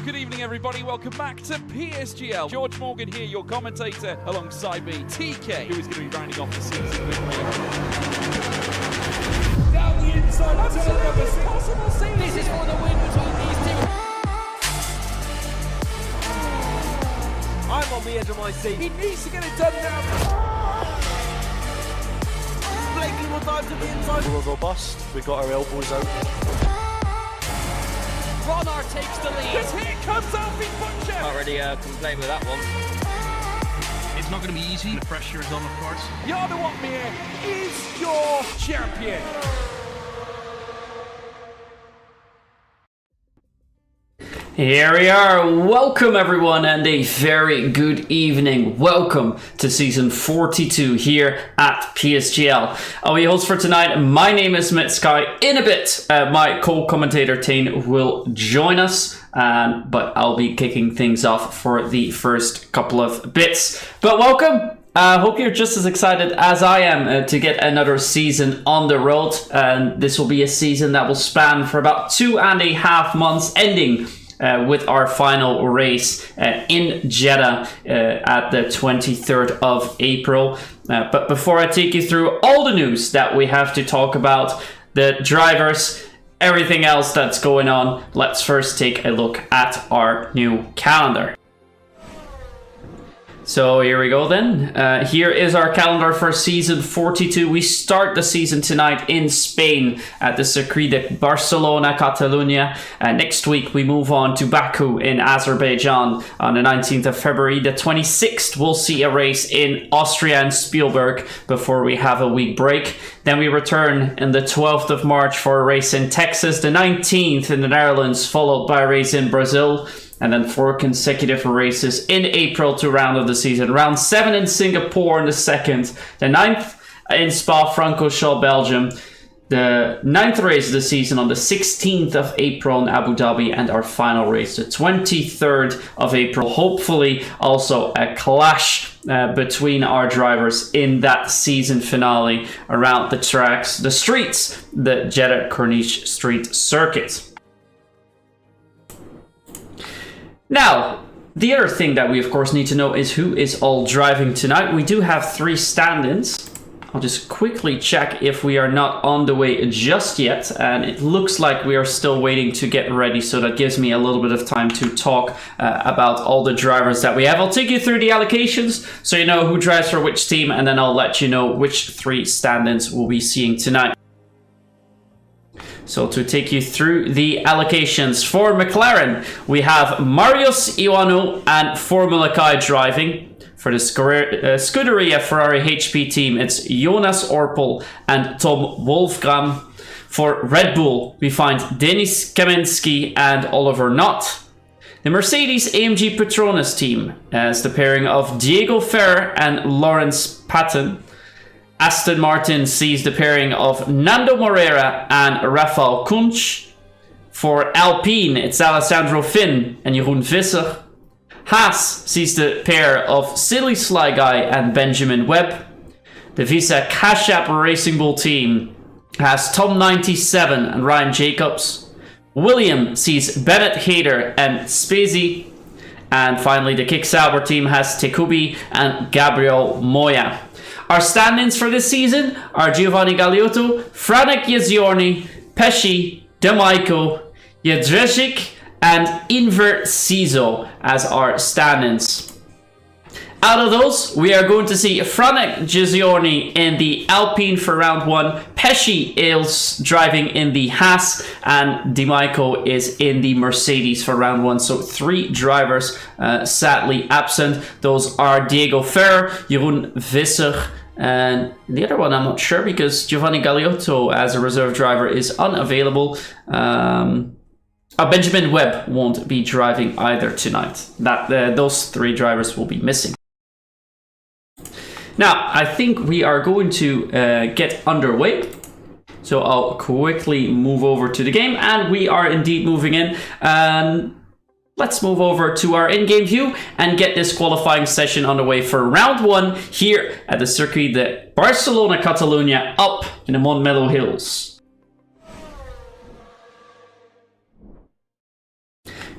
Good evening, everybody. Welcome back to PSGL. George Morgan here, your commentator, alongside me, TK, who is going to be rounding off the season with me. Down the inside, absolutely possible scene. This is for the win between these two. I'm on the edge of my seat. He needs to get it done now. Blakely will dive to the inside. We'll go bust. We got our elbows out. Ronar takes the lead. Because here comes Alfie Butcher. Can't really complain with that one. It's not going to be easy. The pressure is on, of course. Jarno Watmere is your champion. Here we are. Welcome everyone and a very good evening. Welcome to season 42 here at PSGL. I'll be your host for tonight. My name is Sky. In a bit, my co-commentator Tane will join us, but I'll be kicking things off for the first couple of bits. But welcome. I hope you're just as excited as I am to get another season on the road. And this will be a season that will span for about 2.5 months, ending with our final race in Jeddah at the 23rd of April. But before I take you through all the news that we have to talk about, the drivers, everything else that's going on, let's first take a look at our new calendar. So here we go then. Here is our calendar for season 42. We start the season tonight in Spain at the Circuit de Barcelona, Catalunya. Next week we move on to Baku in Azerbaijan on the 19th of February. The 26th we'll see a race in Austria and Spielberg before we have a week break. Then we return on the 12th of March for a race in Texas. The 19th in the Netherlands, followed by a race in Brazil. And then 4 consecutive races in April to round of the season. Round 7 in Singapore in the 2nd. The 9th in Spa-Francorchamps, Belgium. The 9th race of the season on the 16th of April in Abu Dhabi. And our final race, the 23rd of April. Hopefully also a clash between our drivers in that season finale around the tracks, the streets, the Jeddah Corniche Street Circuit. Now, the other thing that we of course need to know is who is all driving tonight. We do have 3 stand-ins. I'll just quickly check if we are not on the way just yet. And it looks like we are still waiting to get ready. So that gives me a little bit of time to talk about all the drivers that we have. I'll take you through the allocations so you know who drives for which team. And then I'll let you know which 3 stand-ins we'll be seeing tonight. So to take you through the allocations for McLaren, we have Marius Ioanu and Formula Kai driving. For the Scuderia Ferrari HP team, it's Jonas Orpel and Tom Wolfgram. For Red Bull, we find Denis Kamenski and Oliver Knott. The Mercedes AMG Petronas team as the pairing of Diego Ferrer and Lawrence Patton. Aston Martin sees the pairing of Nando Moreira and Rafael Kunsch. For Alpine, it's Alessandro Finn and Jeroen Visser. Haas sees the pair of Silly Sly Guy and Benjamin Webb. The Visa Cash App Racing Bull team has Tom 97 and Ryan Jacobs. William sees Bennett Hader and Spezi. And finally, the Kick Sauber team has Tekubi and Gabriel Moya. Our stand-ins for this season are Giovanni Galiotto, Franek Jeziorny, Pesci, Demaiko, Jedrzejczyk, and Inver Cizo as our stand-ins. Out of those, we are going to see Franek Jeziorny in the Alpine for round 1, Pesci is driving in the Haas, and Demaiko is in the Mercedes for round 1. So 3 drivers sadly absent. Those are Diego Ferrer, Jeroen Visser, and the other one I'm not sure because Giovanni Galiotto as a reserve driver is unavailable. Benjamin Webb won't be driving either tonight. Those 3 drivers will be missing. Now, I think we are going to get underway. So I'll quickly move over to the game, and we are indeed moving in. Let's move over to our in-game view and get this qualifying session underway for round 1 here at the Circuit de Barcelona, Catalunya, up in the Montmello Hills.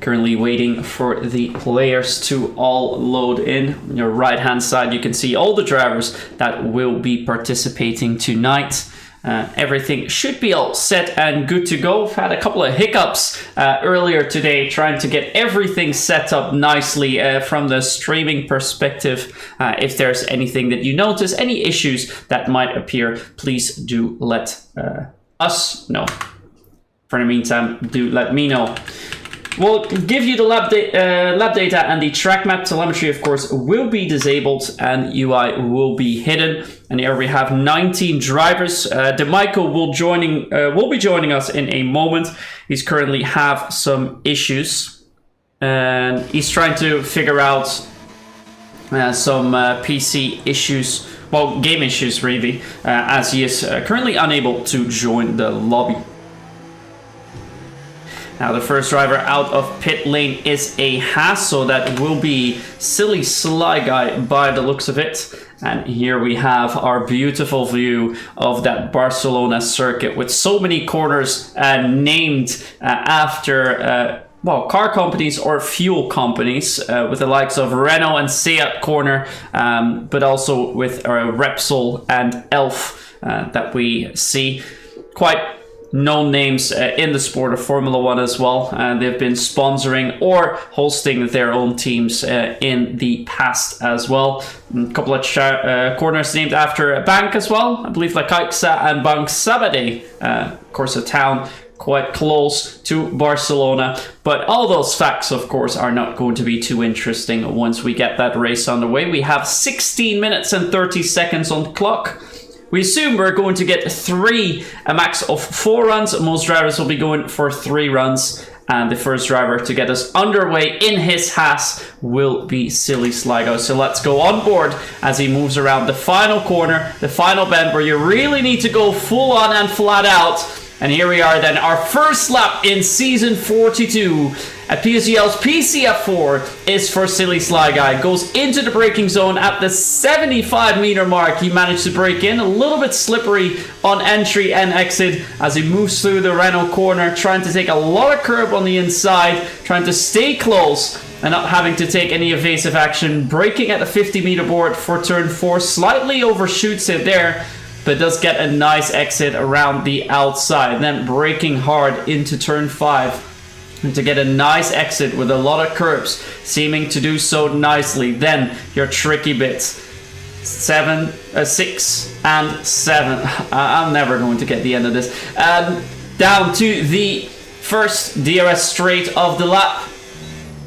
Currently waiting for the players to all load in. On your right hand side you can see all the drivers that will be participating tonight. Everything should be all set and good to go. We've had a couple of hiccups earlier today trying to get everything set up nicely from the streaming perspective. If there's anything that you notice, any issues that might appear, please do let us know. For the meantime, do let me know. We'll give you the lap data, and the track map telemetry, of course, will be disabled and UI will be hidden. And here we have 19 drivers. DeMichael will be joining us in a moment. He's currently have some issues, and he's trying to figure out some PC issues, well, game issues really, as he is currently unable to join the lobby. Now the first driver out of pit lane is a Haas, so that will be Silly Sly Guy by the looks of it. And here we have our beautiful view of that Barcelona circuit with so many corners named after well, car companies or fuel companies, with the likes of Renault and Seat corner, but also with Repsol and Elf that we see. Quite known names in the sport of Formula 1 as well. They've been sponsoring or hosting their own teams in the past as well. A couple of corners named after a bank as well. I believe like Caixa and Bank Sabadell, of course a town quite close to Barcelona. But all those facts, of course, are not going to be too interesting once we get that race underway. We have 16 minutes and 30 seconds on the clock. We assume we're going to get a max of 4 runs. Most drivers will be going for 3 runs. And the first driver to get us underway in his Haas will be Silly Sligo. So let's go on board as he moves around the final corner, the final bend where you really need to go full on and flat out. And here we are then, our first lap in season 42 at PSGL's PCF4 is for Silly Sly Guy. Goes into the braking zone at the 75 meter mark. He managed to brake in, a little bit slippery on entry and exit as he moves through the Renault corner, trying to take a lot of curb on the inside, trying to stay close and not having to take any evasive action. Braking at the 50 meter board for turn 4, slightly overshoots it there, but does get a nice exit around the outside. And then braking hard into turn 5 and to get a nice exit with a lot of curbs, seeming to do so nicely. Then your tricky bits, 6 and 7. I'm never going to get the end of this. Down to the first DRS straight of the lap.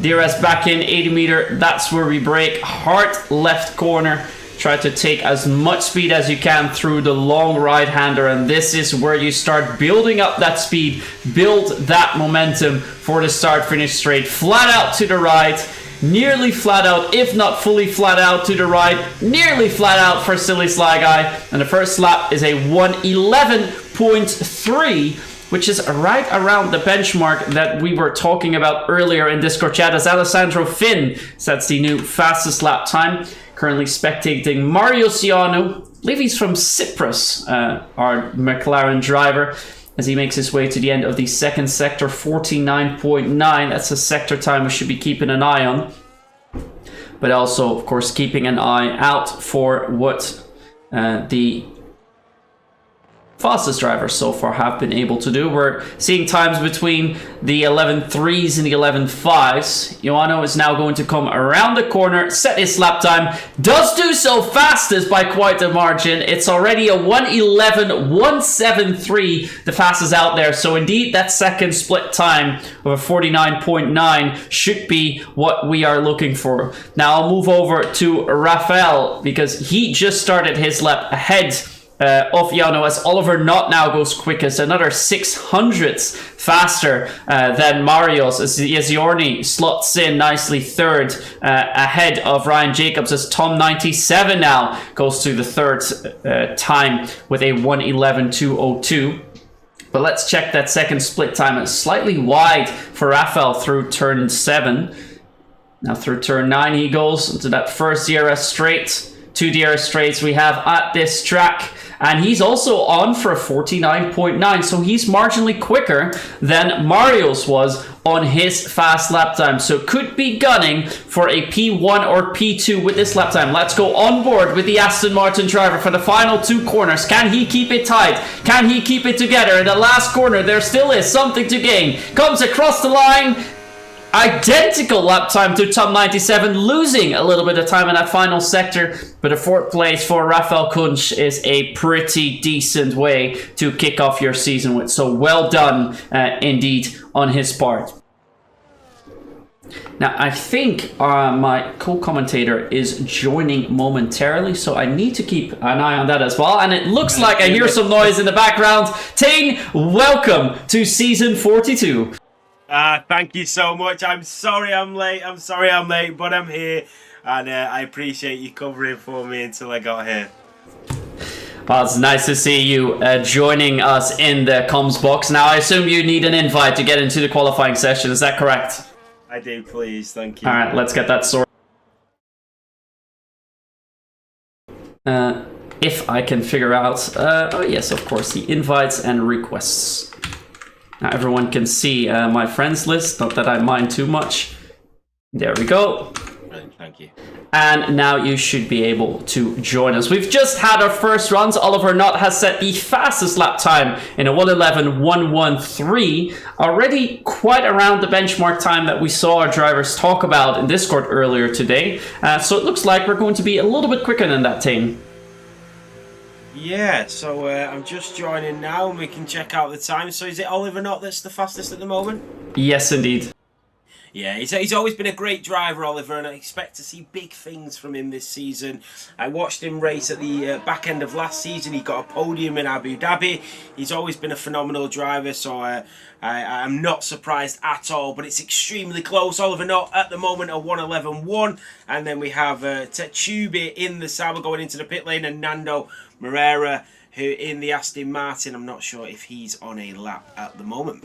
DRS back in 80 meter, that's where we brake. Hard left corner. Try to take as much speed as you can through the long right-hander, and this is where you start building up that speed, build that momentum for the start-finish straight. Flat out to the right, nearly flat out, if not fully flat out to the right, nearly flat out for Silly Sly Guy. And the first lap is a 1:11.3, which is right around the benchmark that we were talking about earlier in Discord chat, as Alessandro Finn sets the new fastest lap time. Currently spectating Mario Ciano, I believe he's from Cyprus, our McLaren driver, as he makes his way to the end of the second sector, 49.9. That's a sector time we should be keeping an eye on. But also, of course, keeping an eye out for what the fastest drivers so far have been able to do. We're seeing times between the 11.3s and the 11.5s. Ioano is now going to come around the corner, set his lap time, does do so fastest by quite a margin. It's already a 1:11.173, the fastest out there. So indeed, that second split time of a 49.9 should be what we are looking for. Now I'll move over to Rafael, because he just started his lap ahead of Yano, as Oliver Knott now goes quickest, another 600ths faster than Marios, as Yorni slots in nicely third, ahead of Ryan Jacobs, as Tom 97 now goes to the third time with a 1:11.202. But let's check that second split time. It's slightly wide for Rafael through turn 7. Now through turn 9 he goes into that first DRS straight. 2 DRS straights we have at this track. And he's also on for a 49.9, so he's marginally quicker than Marios was on his fast lap time. So could be gunning for a P1 or P2 with this lap time. Let's go on board with the Aston Martin driver for the final 2 corners. Can he keep it tight? Can he keep it together? In the last corner, there still is something to gain. Comes across the line. Identical lap time to Tom 97, losing a little bit of time in that final sector, but a 4th place for Rafael Kunsch is a pretty decent way to kick off your season with. So well done indeed on his part. Now I think my co-commentator is joining momentarily, so I need to keep an eye on that as well. And it looks like I hear some noise in the background. Tane, welcome to season 42. Thank you so much. I'm sorry I'm late, but I'm here. And I appreciate you covering for me until I got here. Well, it's nice to see you joining us in the comms box. Now, I assume you need an invite to get into the qualifying session. Is that correct? I do, please. Thank you. All right, let's get that sorted. If I can figure out... oh, yes, of course, the invites and requests. Now everyone can see my friends list, not that I mind too much. There we go. Thank you. And now you should be able to join us. We've just had our first runs. Oliver Knott has set the fastest lap time in a 1:11.113. Already quite around the benchmark time that we saw our drivers talk about in Discord earlier today. So it looks like we're going to be a little bit quicker than that, Tane. Yeah, so I'm just joining now and we can check out the time. So is it Oliver Knott that's the fastest at the moment? Yes, indeed. Yeah, he's always been a great driver, Oliver, and I expect to see big things from him this season. I watched him race at the back end of last season. He got a podium in Abu Dhabi. He's always been a phenomenal driver, so I'm not surprised at all. But it's extremely close. Oliver Knott at the moment a 1:11.1, and then we have Tetsubi in the Sauber going into the pit lane, and Nando Moreira who in the Aston Martin. I'm not sure if he's on a lap at the moment.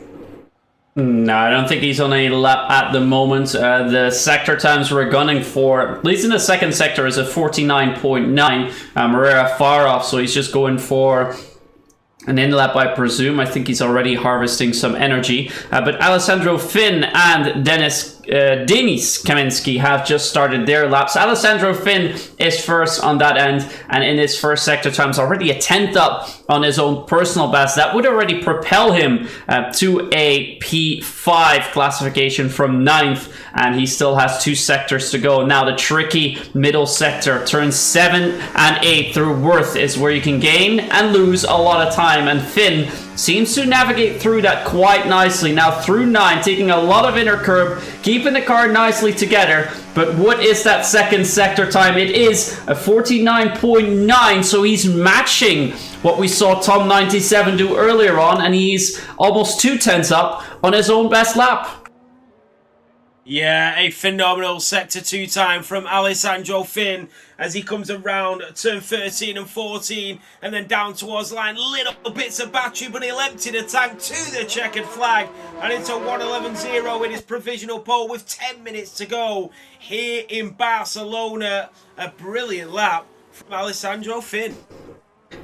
No, I don't think he's on a lap at the moment. The sector times we're gunning for, at least in the second sector, is a 49.9. Moreira far off, so he's just going for an in-lap, I presume. I think he's already harvesting some energy. But Alessandro Finn and Denis Kaminsky have just started their laps. Alessandro Finn is first on that end, and in his first sector times already a 10th up on his own personal best. That would already propel him to a P5 classification from 9th, and he still has 2 sectors to go. Now the tricky middle sector, turns 7 and 8 through Worth, is where you can gain and lose a lot of time, and Finn seems to navigate through that quite nicely. Now through 9, taking a lot of inner curb, keeping the car nicely together. But what is that second sector time? It is a 49.9, so he's matching what we saw Tom 97 do earlier on, and he's almost 2/10 up on his own best lap. Yeah, a phenomenal Sector 2 time from Alessandro Finn as he comes around turn 13 and 14 and then down towards line. Little bits of battery, but he'll empty the tank to the checkered flag and into 1:11.0 in his provisional pole with 10 minutes to go here in Barcelona. A brilliant lap from Alessandro Finn.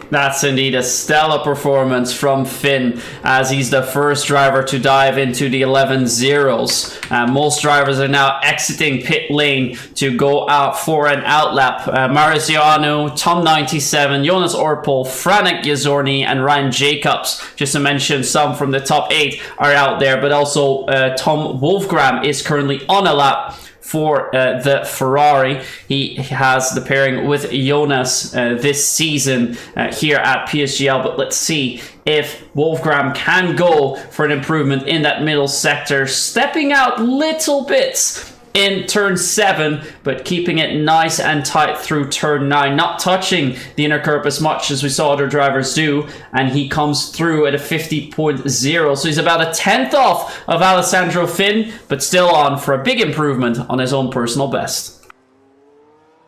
That's indeed a stellar performance from Finn, as he's the first driver to dive into the 11.0s. Most drivers are now exiting pit lane to go out for an outlap. Marziano, Tom 97, Jonas Orpol, Franek Yazorni, and Ryan Jacobs, just to mention some from the top 8, are out there. But also Tom Wolfgram is currently on a lap for the Ferrari. He has the pairing with Jonas this season here at PSGL, but let's see if Wolfgram can go for an improvement in that middle sector, stepping out little bits in turn 7, but keeping it nice and tight through turn 9, not touching the inner curb as much as we saw other drivers do, and he comes through at a 50.0, so he's about a 10th off of Alessandro Finn, but still on for a big improvement on his own personal best.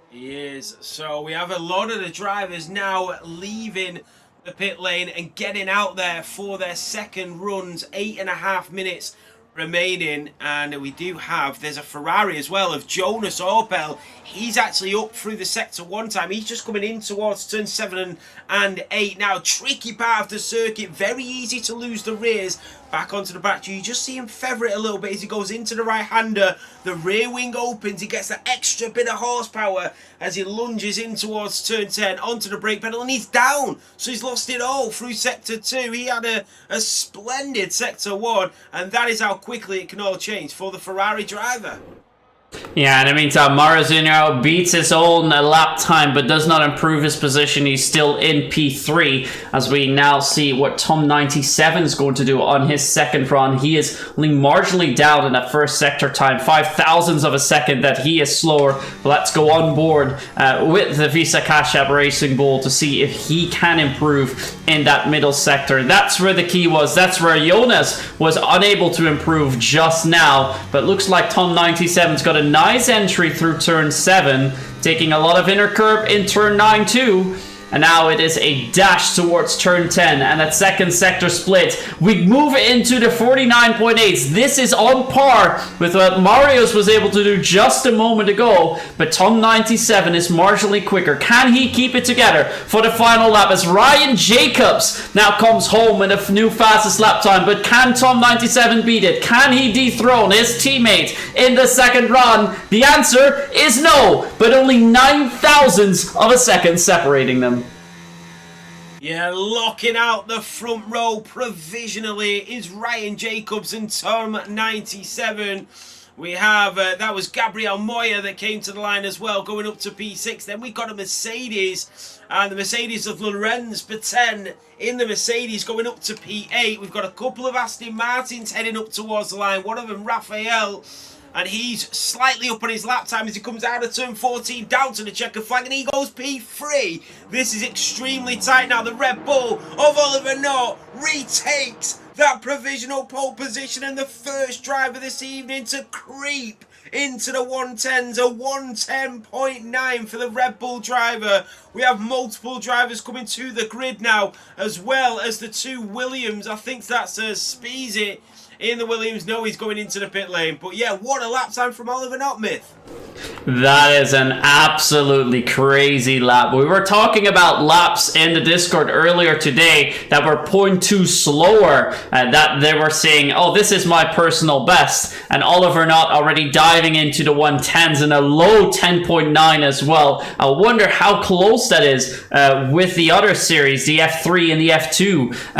He is. So we have a lot of the drivers now leaving the pit lane and getting out there for their second runs. 8.5 minutes remaining, and we do have, there's a Ferrari as well of Jonas Opel. He's actually up through the sector 1 time. He's just coming in towards turn 7 and 8 now. Tricky part of the circuit, very easy to lose the rears back onto the back. You just see him feather it a little bit as he goes into the right-hander. The rear wing opens, he gets that extra bit of horsepower as he lunges in towards turn 10 onto the brake pedal, and he's down, so he's lost it all through sector 2. He had a splendid sector 1, and that is how quickly it can all change for the Ferrari driver. Yeah, in the meantime, Marzino beats his own lap time but does not improve his position. He's still in P3 as we now see what Tom97 is going to do on his second run. He is only marginally down in that first sector time, 0.005 of a second that he is slower. But let's go on board with the Visa Cash App Racing Bull to see if he can improve in that middle sector. That's where the key was. That's where Jonas was unable to improve just now. But looks like Tom97's got a nice entry through turn 7, taking a lot of inner curb in turn 9 too. And now it is a dash towards turn 10 and that second sector split. We move into the 49.8s. This is on par with what Marius was able to do just a moment ago. But Tom97 is marginally quicker. Can he keep it together for the final lap as Ryan Jacobs now comes home in a new fastest lap time? But can Tom97 beat it? Can he dethrone his teammate in the second run? The answer is no, but only 0.009 of a second separating them. Yeah, locking out the front row provisionally is Ryan Jacobs and Tom97. We have, that was Gabriel Moya that came to the line as well, going up to P6. Then we got a Mercedes, and the Mercedes of Lorenz Paten in the Mercedes going up to P8. We've got a couple of Aston Martins heading up towards the line. One of them, Raphael, and he's slightly up on his lap time as he comes out of turn 14 down to the checkered flag, and he goes P3. This is extremely tight now. The Red Bull of Oliver Knott retakes that provisional pole position, and the first driver this evening to creep into the 110s, a 110.9 for the Red Bull driver. We have multiple drivers coming to the grid now, as well as the two Williams. I think that's Speezy in the Williams. No, he's going into the pit lane. But yeah, what a lap time from Oliver Knott, Myth. That is an absolutely crazy lap. We were talking about laps in the Discord earlier today that were 0.2 slower, that they were saying, oh, this is my personal best. And Oliver Knott already diving into the 110s and a low 10.9 as well. I wonder how close that is with the other series, the F3 and the F2,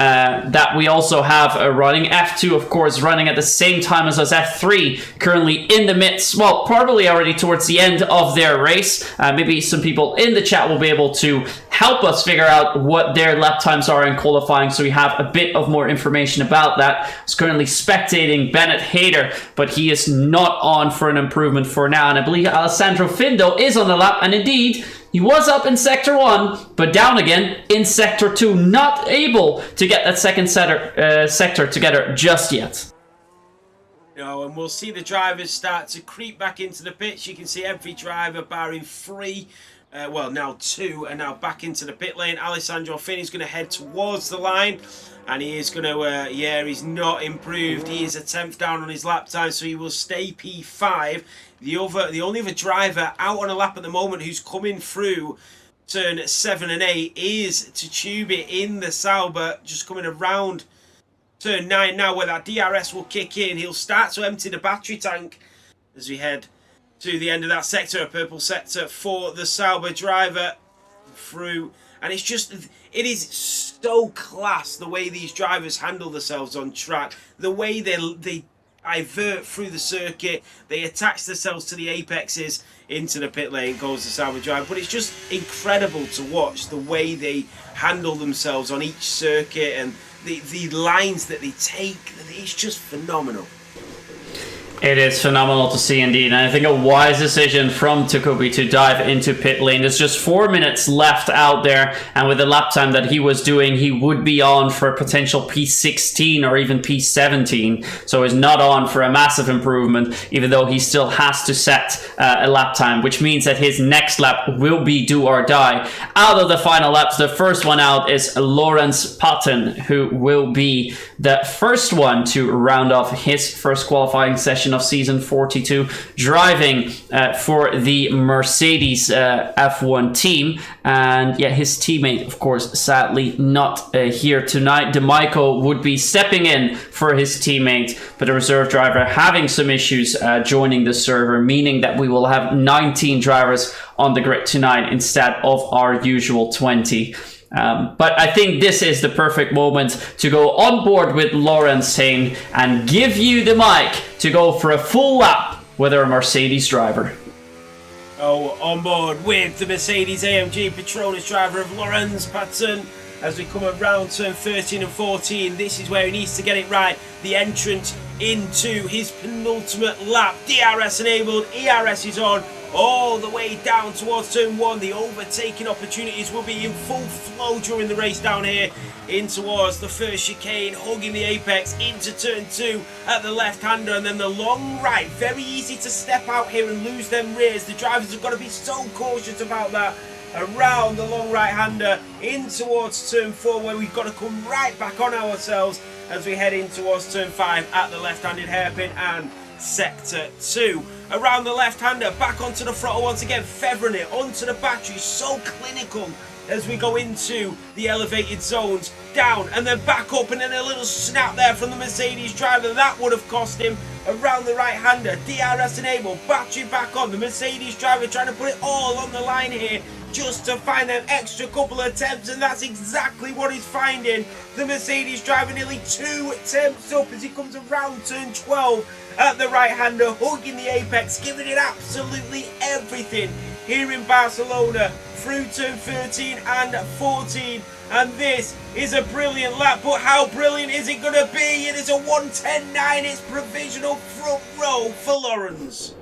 that we also have running. F2, of course, running at the same time as us. F3 currently in the midst, well, probably already towards the end of their race. Maybe some people in the chat will be able to help us figure out what their lap times are in qualifying, so we have a bit of more information about that. I was currently spectating Bennett Hayter, but he is not on for an improvement for now, and I believe Alessandro Findo is on the lap, and indeed he was up in sector 1 but down again in sector 2, not able to get that second sector together just yet. No, and we'll see the drivers start to creep back into the pits. You can see every driver barring 3, well, now 2, and now back into the pit lane. Alessandro Finn is going to head towards the line, and he is going to, yeah, he's not improved. He is a 10th down on his lap time, so he will stay P5. The only other driver out on a lap at the moment who's coming through turn 7 and 8 is Tsubi in the Sauber, just coming around turn 9 now, where that DRS will kick in. He'll start to empty the battery tank as we head to the end of that sector, a purple sector for the Sauber driver through. And it's just, it is so class the way these drivers handle themselves on track, the way they divert through the circuit, they attach themselves to the apexes. Into the pit lane goes the Sauber driver. But it's just incredible to watch the way they handle themselves on each circuit, and the lines that they take. It's just phenomenal. It is phenomenal to see indeed, and I think a wise decision from Takubi to dive into pit lane. There's just 4 minutes left out there, and with the lap time that he was doing, he would be on for a potential P16 or even P17, so he's not on for a massive improvement, even though he still has to set a lap time, which means that his next lap will be do or die. Out of the final laps, the first one out is Lawrence Patton, who will be the first one to round off his first qualifying session of season 42, driving for the Mercedes F1 team. And yeah, his teammate, of course, sadly not here tonight. DeMichael would be stepping in for his teammate, but the reserve driver having some issues joining the server, meaning that we will have 19 drivers on the grid tonight instead of our usual 20. But I think this is the perfect moment to go on board with Lawrence Hain and give you the mic to go for a full lap with our Mercedes driver. Oh, on board with the Mercedes AMG Petronas driver of Lawrence Patton. As we come around turn 13 and 14, this is where he needs to get it right. The entrance into his penultimate lap. DRS enabled, ERS is on. All the way down towards turn 1. The overtaking opportunities will be in full flow during the race down here. In towards the first chicane, hugging the apex, into turn 2 at the left-hander, and then the long right. Very easy to step out here and lose them rears. The drivers have got to be so cautious about that. Around the long right-hander, in towards turn 4, where we've got to come right back on ourselves as we head in towards turn 5 at the left-handed hairpin and sector 2. Around the left-hander, back onto the throttle once again, feathering it onto the battery, so clinical as we go into the elevated zones, down and then back up, and then a little snap there from the Mercedes driver. That would have cost him. Around the right-hander, DRS enabled, battery back on. The Mercedes driver trying to put it all on the line here just to find an extra couple of attempts, and that's exactly what he's finding. The Mercedes driver nearly 2 attempts up as he comes around turn 12 at the right-hander, hugging the apex, giving it absolutely everything here in Barcelona through turn 13 and 14. And this is a brilliant lap, but how brilliant is it going to be? It is a 1:10.9. It's provisional front row for Lawrence.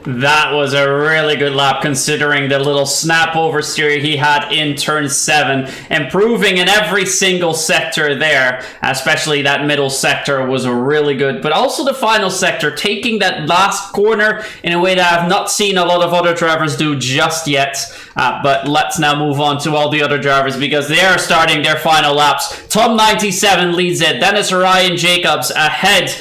That was a really good lap considering the little snap oversteer he had in turn 7, improving in every single sector there, especially that middle sector was really good, but also the final sector, taking that last corner in a way that I've not seen a lot of other drivers do just yet. But let's now move on to all the other drivers because they are starting their final laps. Tom 97 leads it, then it's Ryan Jacobs ahead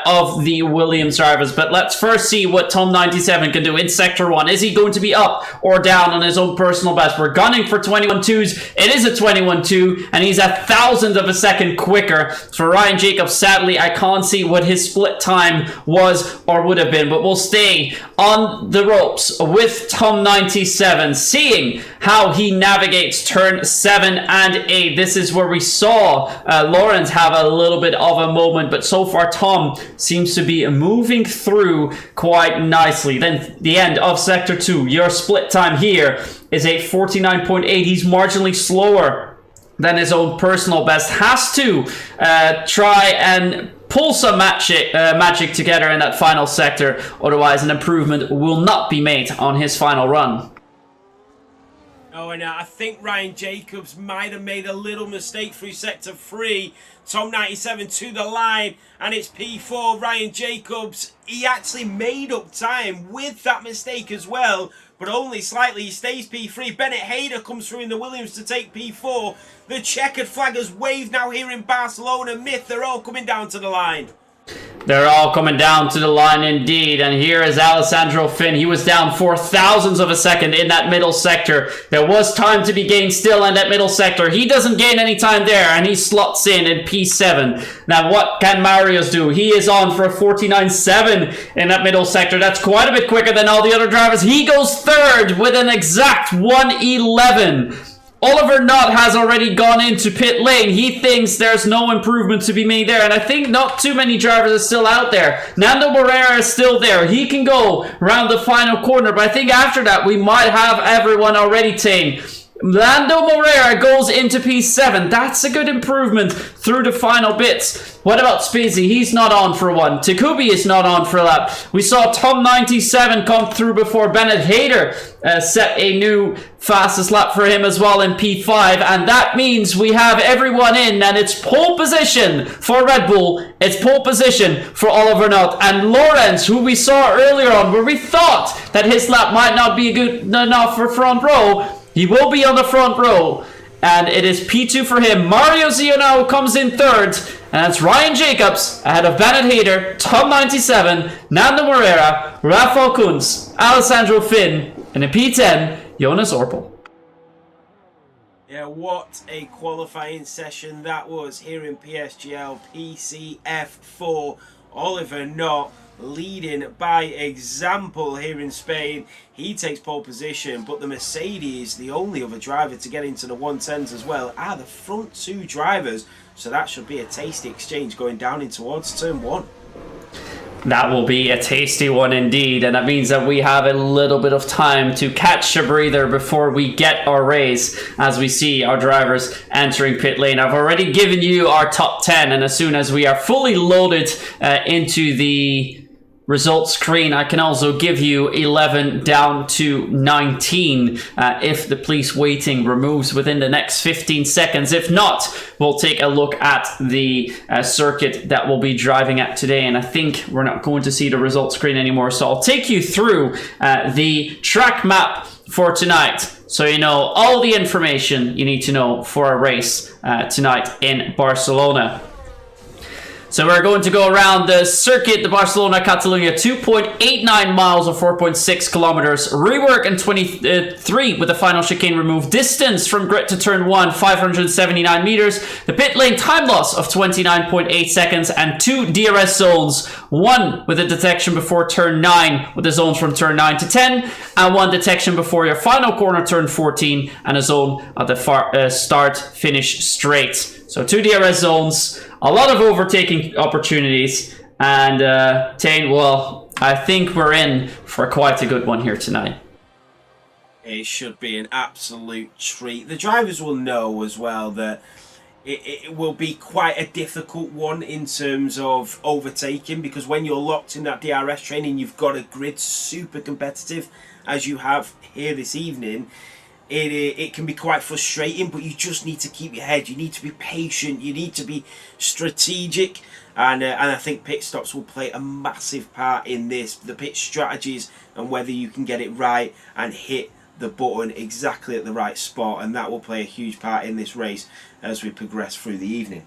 of the Williams drivers, but let's first see what Tom 97 can do in sector 1. Is he going to be up or down on his own personal best? We're gunning for 21.2s. It is a 21.2, and he's 1,000th of a second quicker. For Ryan Jacobs, sadly, I can't see what his split time was or would have been, but we'll stay on the ropes with Tom 97, seeing how he navigates turn 7 and 8. This is where we saw Lawrence have a little bit of a moment, but so far Tom seems to be moving through quite nicely. Then the end of sector 2, your split time here is a 49.8. He's marginally slower than his own personal best. Has to try and pull some magic together in that final sector, otherwise an improvement will not be made on his final run. Oh, and I think Ryan Jacobs might have made a little mistake through sector 3. Tom 97 to the line, and it's P4. Ryan Jacobs, he actually made up time with that mistake as well, but only slightly. He stays P3. Bennett Hayder comes through in the Williams to take P4. The checkered flag has waved now here in Barcelona. Myth, they're all coming down to the line. They're all coming down to the line indeed, and here is Alessandro Finn. He was down 4,000ths of a second in that middle sector. There was time to be gained still in that middle sector. He doesn't gain any time there, and he slots in P7. Now, what can Marius do? He is on for a 49.7 in that middle sector. That's quite a bit quicker than all the other drivers. He goes third with an exact 1:11. Oliver Nutt has already gone into pit lane. He thinks there's no improvement to be made there, and I think not too many drivers are still out there. Nando Moreira is still there. He can go around the final corner, but I think after that we might have everyone already tamed. Lando Moreira goes into P7. That's a good improvement through the final bits. What about Spizzy? He's not on for one. Takubi is not on for a lap. We saw Tom 97 come through before Bennett Hayter set a new fastest lap for him as well in P5. And that means we have everyone in, and it's pole position for Red Bull. It's pole position for Oliver Nutt. And Lawrence, who we saw earlier on, where we thought that his lap might not be good enough for front row, he will be on the front row, and it is P2 for him. Mario Zionao comes in third, and it's Ryan Jacobs ahead of Bennett Hayter, Tom 97, Nando Moreira, Rafael Kunz, Alessandro Finn, and in P10, Jonas Orpel. Yeah, what a qualifying session that was here in PSGL PCF4. Oliver Nutt leading by example here in Spain. He takes pole position, but the Mercedes, the only other driver to get into the 110s as well, are the front two drivers. So that should be a tasty exchange going down in towards turn one. That will be a tasty one indeed, and that means that we have a little bit of time to catch a breather before we get our race as we see our drivers entering pit lane. I've already given you our top 10, and as soon as we are fully loaded into the results screen, I can also give you 11 down to 19 if the police waiting removes within the next 15 seconds. If not, we'll take a look at the circuit that we'll be driving at today, and I think we're not going to see the results screen anymore, so I'll take you through the track map for tonight, so you know all the information you need to know for a race tonight in Barcelona. So we're going to go around the circuit, the Barcelona-Catalunya, 2.89 miles or 4.6 kilometers. Rework in 23 with the final chicane removed. Distance from grid to turn 1, 579 meters. The pit lane time loss of 29.8 seconds and 2 DRS zones. 1 with a detection before turn 9 with the zones from turn 9 to 10. And 1 detection before your final corner, turn 14, and a zone at the start-finish straight. So 2 DRS zones. A lot of overtaking opportunities, and Tane, well, I think we're in for quite a good one here tonight. It should be an absolute treat. The drivers will know as well that it will be quite a difficult one in terms of overtaking, because when you're locked in that DRS training, you've got a grid super competitive as you have here this evening. It can be quite frustrating, but you just need to keep your head. You need to be patient. You need to be strategic. And I think pit stops will play a massive part in this. The pit strategies and whether you can get it right and hit the button exactly at the right spot. And that will play a huge part in this race as we progress through the evening.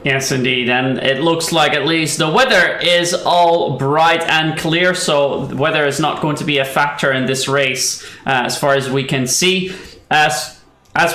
Yes, indeed, and it looks like at least the weather is all bright and clear, so the weather is not going to be a factor in this race as far as we can see. As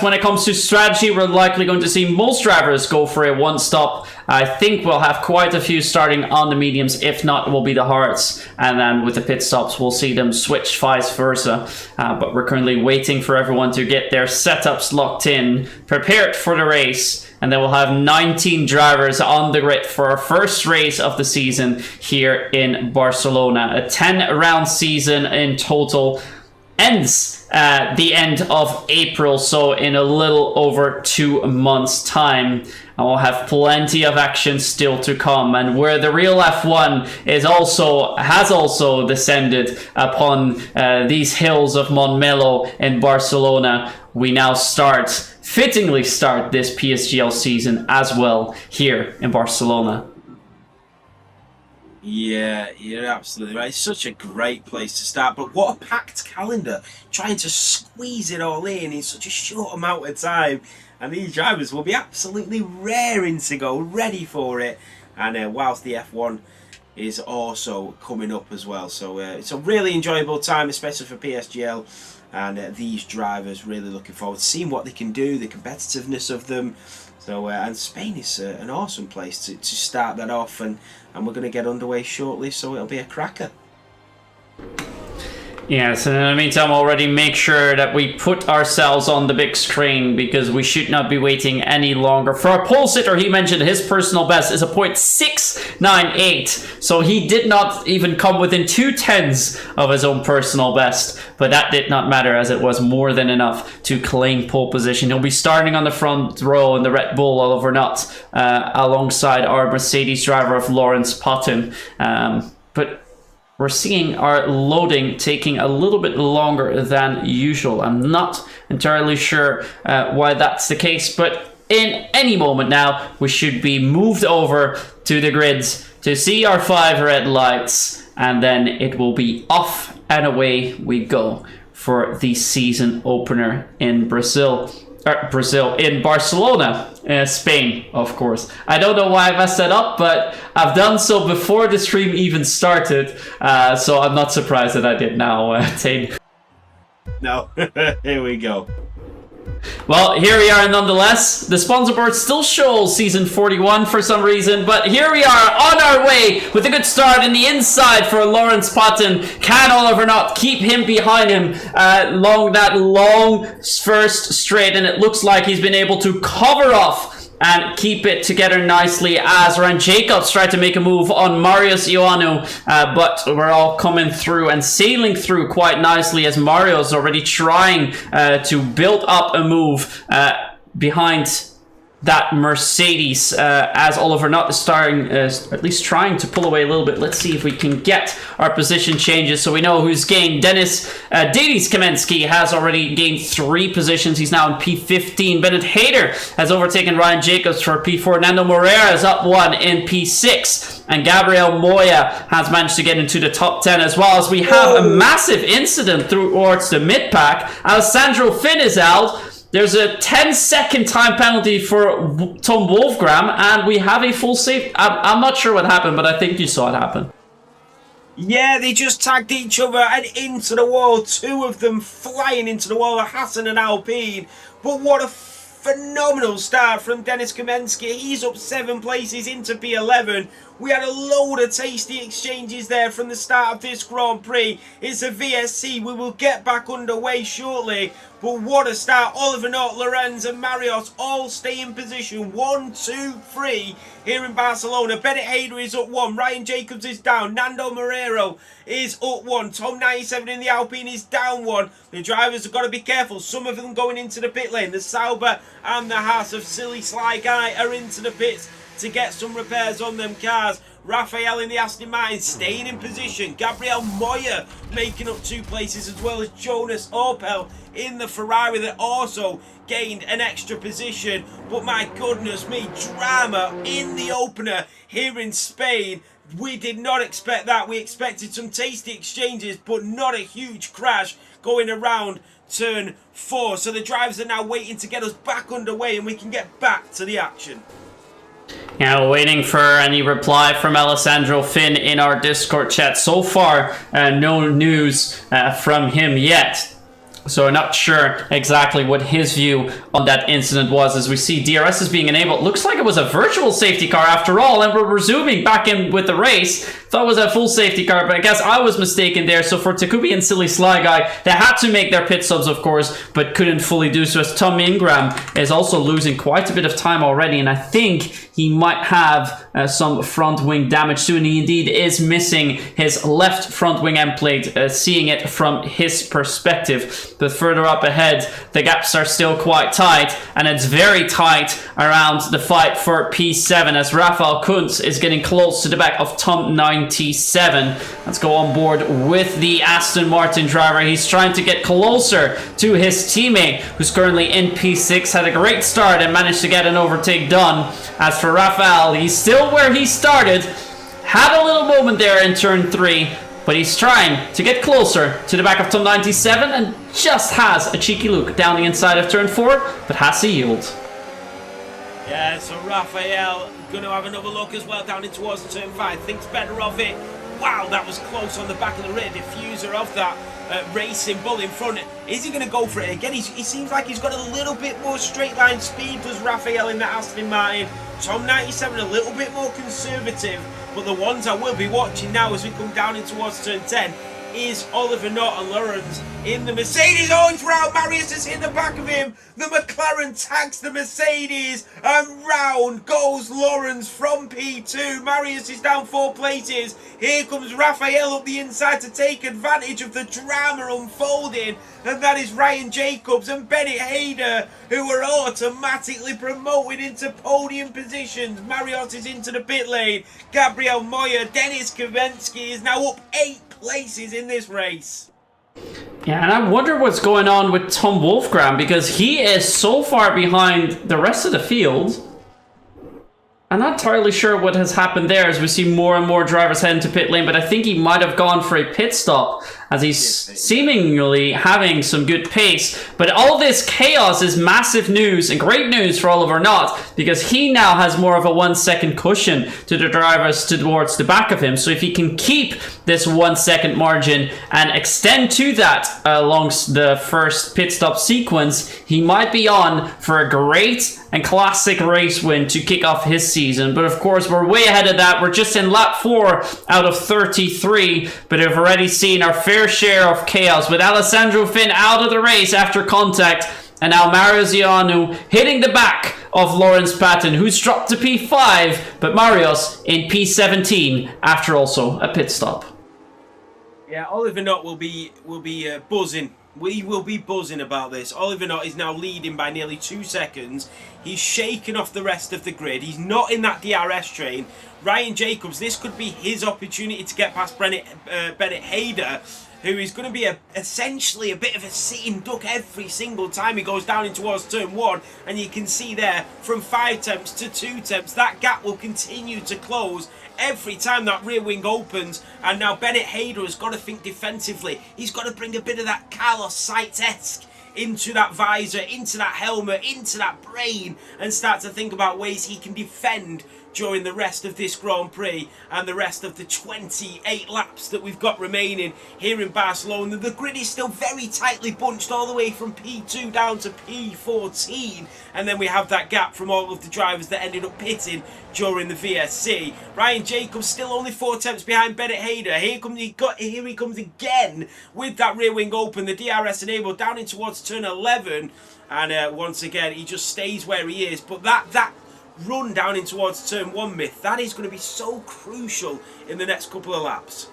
when it comes to strategy, we're likely going to see most drivers go for a one-stop. I think we'll have quite a few starting on the mediums, if not, it will be the hards, and then with the pit stops, we'll see them switch vice versa. But we're currently waiting for everyone to get their setups locked in, prepared for the race. And then we'll have 19 drivers on the grid for our first race of the season here in Barcelona. A 10-round season in total. Ends at the end of April, so in a little over 2 months' time. And we'll have plenty of action still to come. And where the real F1 has also descended upon these hills of Montmeló in Barcelona, we now fittingly start this PSGL season as well here in Barcelona. Yeah, you're absolutely right. It's such a great place to start, but what a packed calendar, trying to squeeze it all in such a short amount of time. And these drivers will be absolutely raring to go, ready for it. And whilst the F1 is also coming up as well. So it's a really enjoyable time, especially for PSGL. And these drivers really looking forward to seeing what they can do, the competitiveness of them. So and Spain is an awesome place to start that off, and we're going to get underway shortly, so it'll be a cracker. Yes, and in the meantime, already make sure that we put ourselves on the big screen because we should not be waiting any longer. For our pole sitter, he mentioned his personal best is a .698, so he did not even come within 2/10 of his own personal best, but that did not matter as it was more than enough to claim pole position. He'll be starting on the front row in the Red Bull Oliver Nutt alongside our Mercedes driver of Lawrence Potton, but we're seeing our loading taking a little bit longer than usual. I'm not entirely sure why that's the case, but in any moment now, we should be moved over to the grids to see our 5 red lights, and then it will be off and away we go for the season opener in in Barcelona, Spain, of course. I don't know why I messed that up, but I've done so before the stream even started, so I'm not surprised that I did now, Tane. No, here we go. Well, here we are nonetheless. The sponsor board still shows season 41 for some reason, but here we are on our way with a good start in the inside for Lawrence Potton. Can Oliver Nutt keep him behind him along that long first straight? And it looks like he's been able to cover off and keep it together nicely as Ryan Jacobs tried to make a move on Marius Ioanu, but we're all coming through and sailing through quite nicely as Mario's already trying to build up a move behind that Mercedes as Oliver Nutt is starting, at least trying to pull away a little bit. Let's see if we can get our position changes so we know who's gained. Denis Kamensky has already gained 3 positions. He's now in P15. Bennett Hayter has overtaken Ryan Jacobs for P4. Nando Moreira is up 1 in P6. And Gabriel Moya has managed to get into the top 10 as well, as we have a massive incident towards the mid-pack. Alessandro Finn is out. There's a 10-second time penalty for Tom Wolfgram, and we have a full safety. I'm not sure what happened, but I think you saw it happen. Yeah, they just tagged each other and into the wall. 2 of them flying into the wall, Hassan and Alpine. But what a phenomenal start from Denis Kamensky. He's up 7 places into P11. We had a load of tasty exchanges there from the start of this Grand Prix. It's a VSC. We will get back underway shortly. But what a start. Oliver Nutt, Lorenz and Marios all stay in position. 1, 2, 3 here in Barcelona. Bennett Hayder is up 1. Ryan Jacobs is down. Nando Moreira is up 1. Tom 97 in the Alpine is down 1. The drivers have got to be careful. Some of them going into the pit lane. The Sauber and the Haas of Silly Sly Guy are into the pits to get some repairs on them cars. Raphael in the Aston Martin staying in position. Gabriel Moya making up 2 places, as well as Jonas Opel in the Ferrari that also gained an extra position. But my goodness me, drama in the opener here in Spain. We did not expect that. We expected some tasty exchanges, but not a huge crash going around turn 4. So the drivers are now waiting to get us back underway and we can get back to the action. Yeah, we're waiting for any reply from Alessandro Finn in our Discord chat. So far, no news from him yet. So we're not sure exactly what his view on that incident was. As we see DRS is being enabled. Looks like it was a virtual safety car after all, and we're resuming back in with the race. Thought it was a full safety car, but I guess I was mistaken there. So for Takubi and Silly Sly Guy, they had to make their pit stops, of course, but couldn't fully do so, as Tom Ingram is also losing quite a bit of time already, and I think he might have some front wing damage soon. He indeed is missing his left front wing end plate, seeing it from his perspective. But further up ahead, the gaps are still quite tight, and it's very tight around the fight for P7 as Rafael Kuntz is getting close to the back of Tom 97. Let's go on board with the Aston Martin driver. He's trying to get closer to his teammate, who's currently in P6. Had a great start and managed to get an overtake done. As for Rafael, he's still where he started. Had a little moment there in turn 3, but he's trying to get closer to the back of Tom 97 and just has a cheeky look down the inside of turn 4, but has to yield. Yeah, so Raphael going to have another look as well down in towards turn 5. Thinks better of it. Wow, that was close on the back of the rear diffuser of that Racing Bull in front. Is he going to go for it again? He seems like he's got a little bit more straight line speed, does Raphael in the Aston Martin. Tom 97 a little bit more conservative, but the ones I will be watching now as we come down in towards turn 10 is Oliver Knott and Lawrence in the Mercedes. Oh, he's round. Marius has hit the back of him. The McLaren tags the Mercedes, and round goes Lawrence from P2. Marius is down 4 places. Here comes Raphael up the inside to take advantage of the drama unfolding, and that is Ryan Jacobs and Bennett Hayder, who are automatically promoted into podium positions. Marius is into the pit lane. Gabriel Moyer, Dennis Kavensky is now up 8 places in this race. Yeah, and I wonder what's going on with Tom Wolfgram, because he is so far behind the rest of the field. I'm not entirely sure what has happened there as we see more and more drivers heading to pit lane, but I think he might have gone for a pit stop as he's seemingly having some good pace. But all this chaos is massive news and great news for Oliver Knott, because he now has more of a 1 second cushion to the drivers towards the back of him. So if he can keep this 1 second margin and extend to that along the first pit stop sequence, he might be on for a great and classic race win to kick off his season. But of course, we're way ahead of that. We're just in lap 4 out of 33, but we've already seen our fair share of chaos with Alessandro Finn out of the race after contact, and now Marius Ioanu hitting the back of Lawrence Patton, who's dropped to P5, but Marius in P17 after also a pit stop. Yeah, Oliver Knott will be buzzing. We will be buzzing about this. Oliver Knott is now leading by nearly 2 seconds. He's shaken off the rest of the grid. He's not in that DRS train. Ryan Jacobs, this could be his opportunity to get past Bennett Hayder, who is going to be essentially a bit of a sitting duck every single time he goes down in towards turn 1. And you can see there, from 5 temps to 2 temps, that gap will continue to close every time that rear wing opens. And now Bennett Hayder has got to think defensively. He's got to bring a bit of that Carlos Sainz-esque into that visor, into that helmet, into that brain, and start to think about ways he can defend during the rest of this Grand Prix and the rest of the 28 laps that we've got remaining here in Barcelona. The grid is still very tightly bunched all the way from P2 down to P14, and then we have that gap from all of the drivers that ended up pitting during the VSC. Ryan Jacobs still only 4 temps behind Bennett Hayder. Here he comes again with that rear wing open, the DRS enabled down in towards turn 11, and once again he just stays where he is. But that run down in towards turn 1, Myth, that is going to be so crucial in the next couple of laps.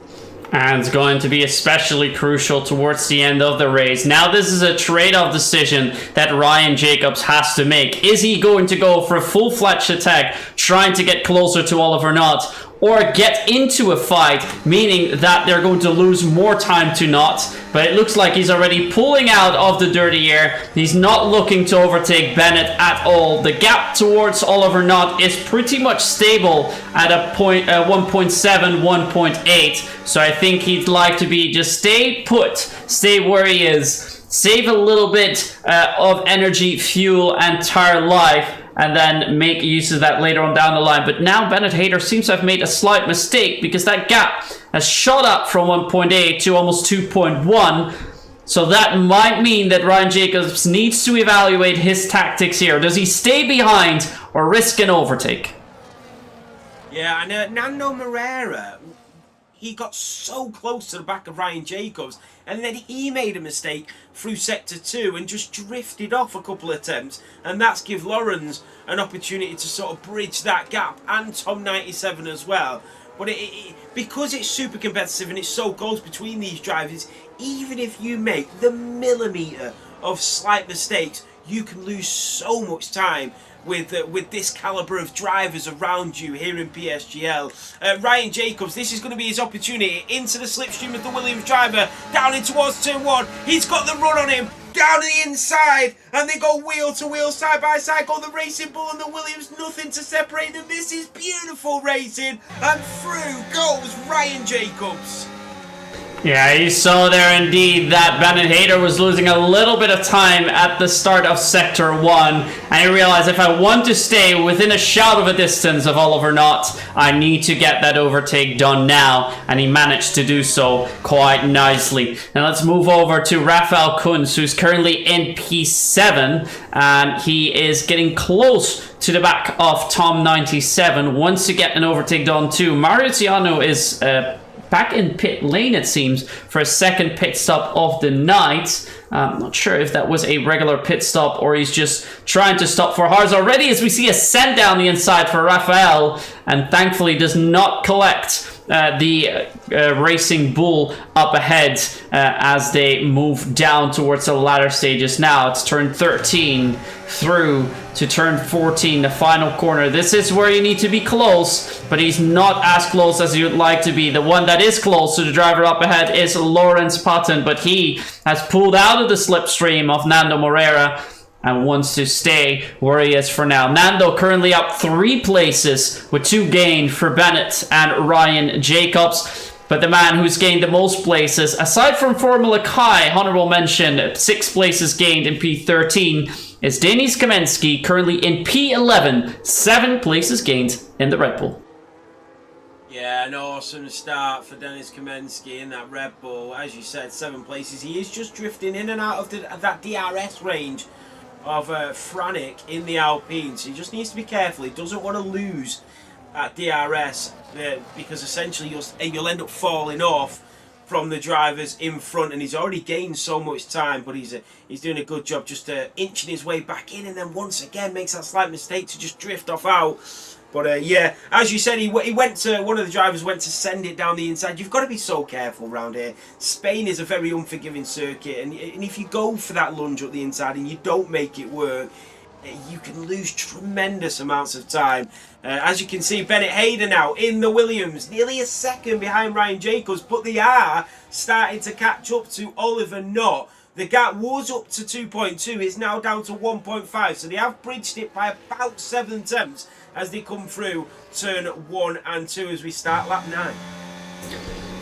And it's going to be especially crucial towards the end of the race. Now this is a trade-off decision that Ryan Jacobs has to make. Is he going to go for a full-fledged attack, trying to get closer to Oliver Knott, or get into a fight, meaning that they're going to lose more time to Knott? But it looks like he's already pulling out of the dirty air. He's not looking to overtake Bennett at all. The gap towards Oliver Knott is pretty much stable at a 1.7, 1.8. So I think he'd like to be just stay put, stay where he is, save a little bit of energy, fuel, and tire life, and then make use of that later on down the line. But now Bennett Hayder seems to have made a slight mistake, because that gap has shot up from 1.8 to almost 2.1. So that might mean that Ryan Jacobs needs to evaluate his tactics here. Does he stay behind or risk an overtake? Yeah, and Nando Moreira, he got so close to the back of Ryan Jacobs, and then he made a mistake through Sector 2 and just drifted off a couple of attempts, and that's give Lawrence an opportunity to sort of bridge that gap, and Tom 97 as well. But because it's super competitive and it's so close between these drivers, even if you make the millimetre of slight mistakes, you can lose so much time with this calibre of drivers around you here in PSGL. Ryan Jacobs, this is going to be his opportunity into the slipstream of the Williams driver, down in towards turn 1. He's got the run on him, down to the inside, and they go wheel to wheel, side by side, go the Racing Bull and the Williams, nothing to separate them. This is beautiful racing, and through goes Ryan Jacobs. Yeah, you saw there indeed that Bennett Hayder was losing a little bit of time at the start of Sector 1, and he realized if I want to stay within a shout of a distance of Oliver Knott, I need to get that overtake done now, and he managed to do so quite nicely. Now let's move over to Rafael Kunz, who's currently in P7, and he is getting close to the back of Tom 97, wants to get an overtake done too. Marius Ioanu is back in pit lane, it seems, for a second pit stop of the night. I'm not sure if that was a regular pit stop or he's just trying to stop for Harz already, as we see a send down the inside for Rafael, and thankfully does not collect the Racing Bull up ahead as they move down towards the latter stages. Now it's turn 13 through to turn 14, the final corner. This is where you need to be close, but he's not as close as you'd like to be. The one that is close to the driver up ahead is Lawrence Patton, but he has pulled out of the slipstream of Nando Moreira and wants to stay where he is for now. Nando currently up 3 places with 2 gained for Bennett and Ryan Jacobs. But the man who's gained the most places, aside from Formula Kai, honorable mention, 6 places gained in P13, is Denis Kamensky, currently in P11, 7 places gained in the Red Bull. Yeah, an awesome start for Denis Kamensky in that Red Bull. As you said, 7 places. He is just drifting in and out of that DRS range of Franek in the Alpine, so he just needs to be careful. He doesn't want to lose at DRS because essentially you'll end up falling off from the drivers in front, and he's already gained so much time, but he's doing a good job just inching his way back in, and then once again makes that slight mistake to just drift off out. But yeah, as you said, he went to, one of the drivers went to send it down the inside. You've got to be so careful around here. Spain is a very unforgiving circuit, and if you go for that lunge up the inside and you don't make it work, you can lose tremendous amounts of time. As you can see, Bennett Hayder now in the Williams, nearly a second behind Ryan Jacobs, but they are starting to catch up to Oliver Knott. The gap was up to 2.2, it's now down to 1.5, so they have bridged it by about 7 tenths as they come through turn 1 and 2 as we start lap 9.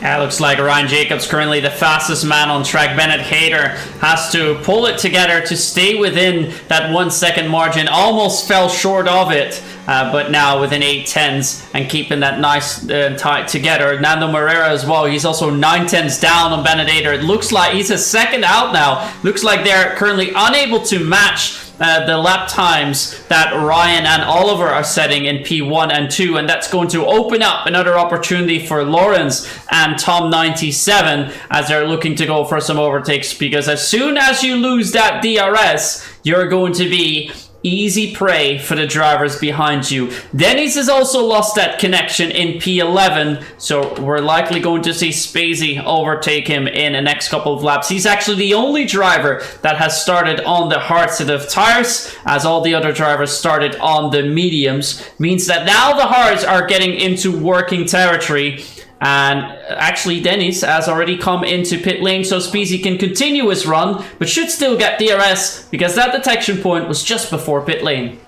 Yeah, looks like Ryan Jacobs currently the fastest man on track. Bennett Hayder has to pull it together to stay within that 1 second margin. Almost fell short of it, but now within 8 tenths and keeping that nice tight together. Nando Moreira as well. He's also 9 tenths down on Bennett Hayder. It looks like he's a second out now. Looks like they're currently unable to match the lap times that Ryan and Oliver are setting in P1 and 2, and that's going to open up another opportunity for Lawrence and Tom 97 as they're looking to go for some overtakes, because as soon as you lose that DRS, you're going to be easy prey for the drivers behind you. Dennis has also lost that connection in P11, so we're likely going to see Spacey overtake him in the next couple of laps. He's actually the only driver that has started on the hard set of tires, as all the other drivers started on the mediums. Means that now the hards are getting into working territory. And actually Dennis has already come into pit lane, so Spacey can continue his run, but should still get DRS because that detection point was just before pit lane.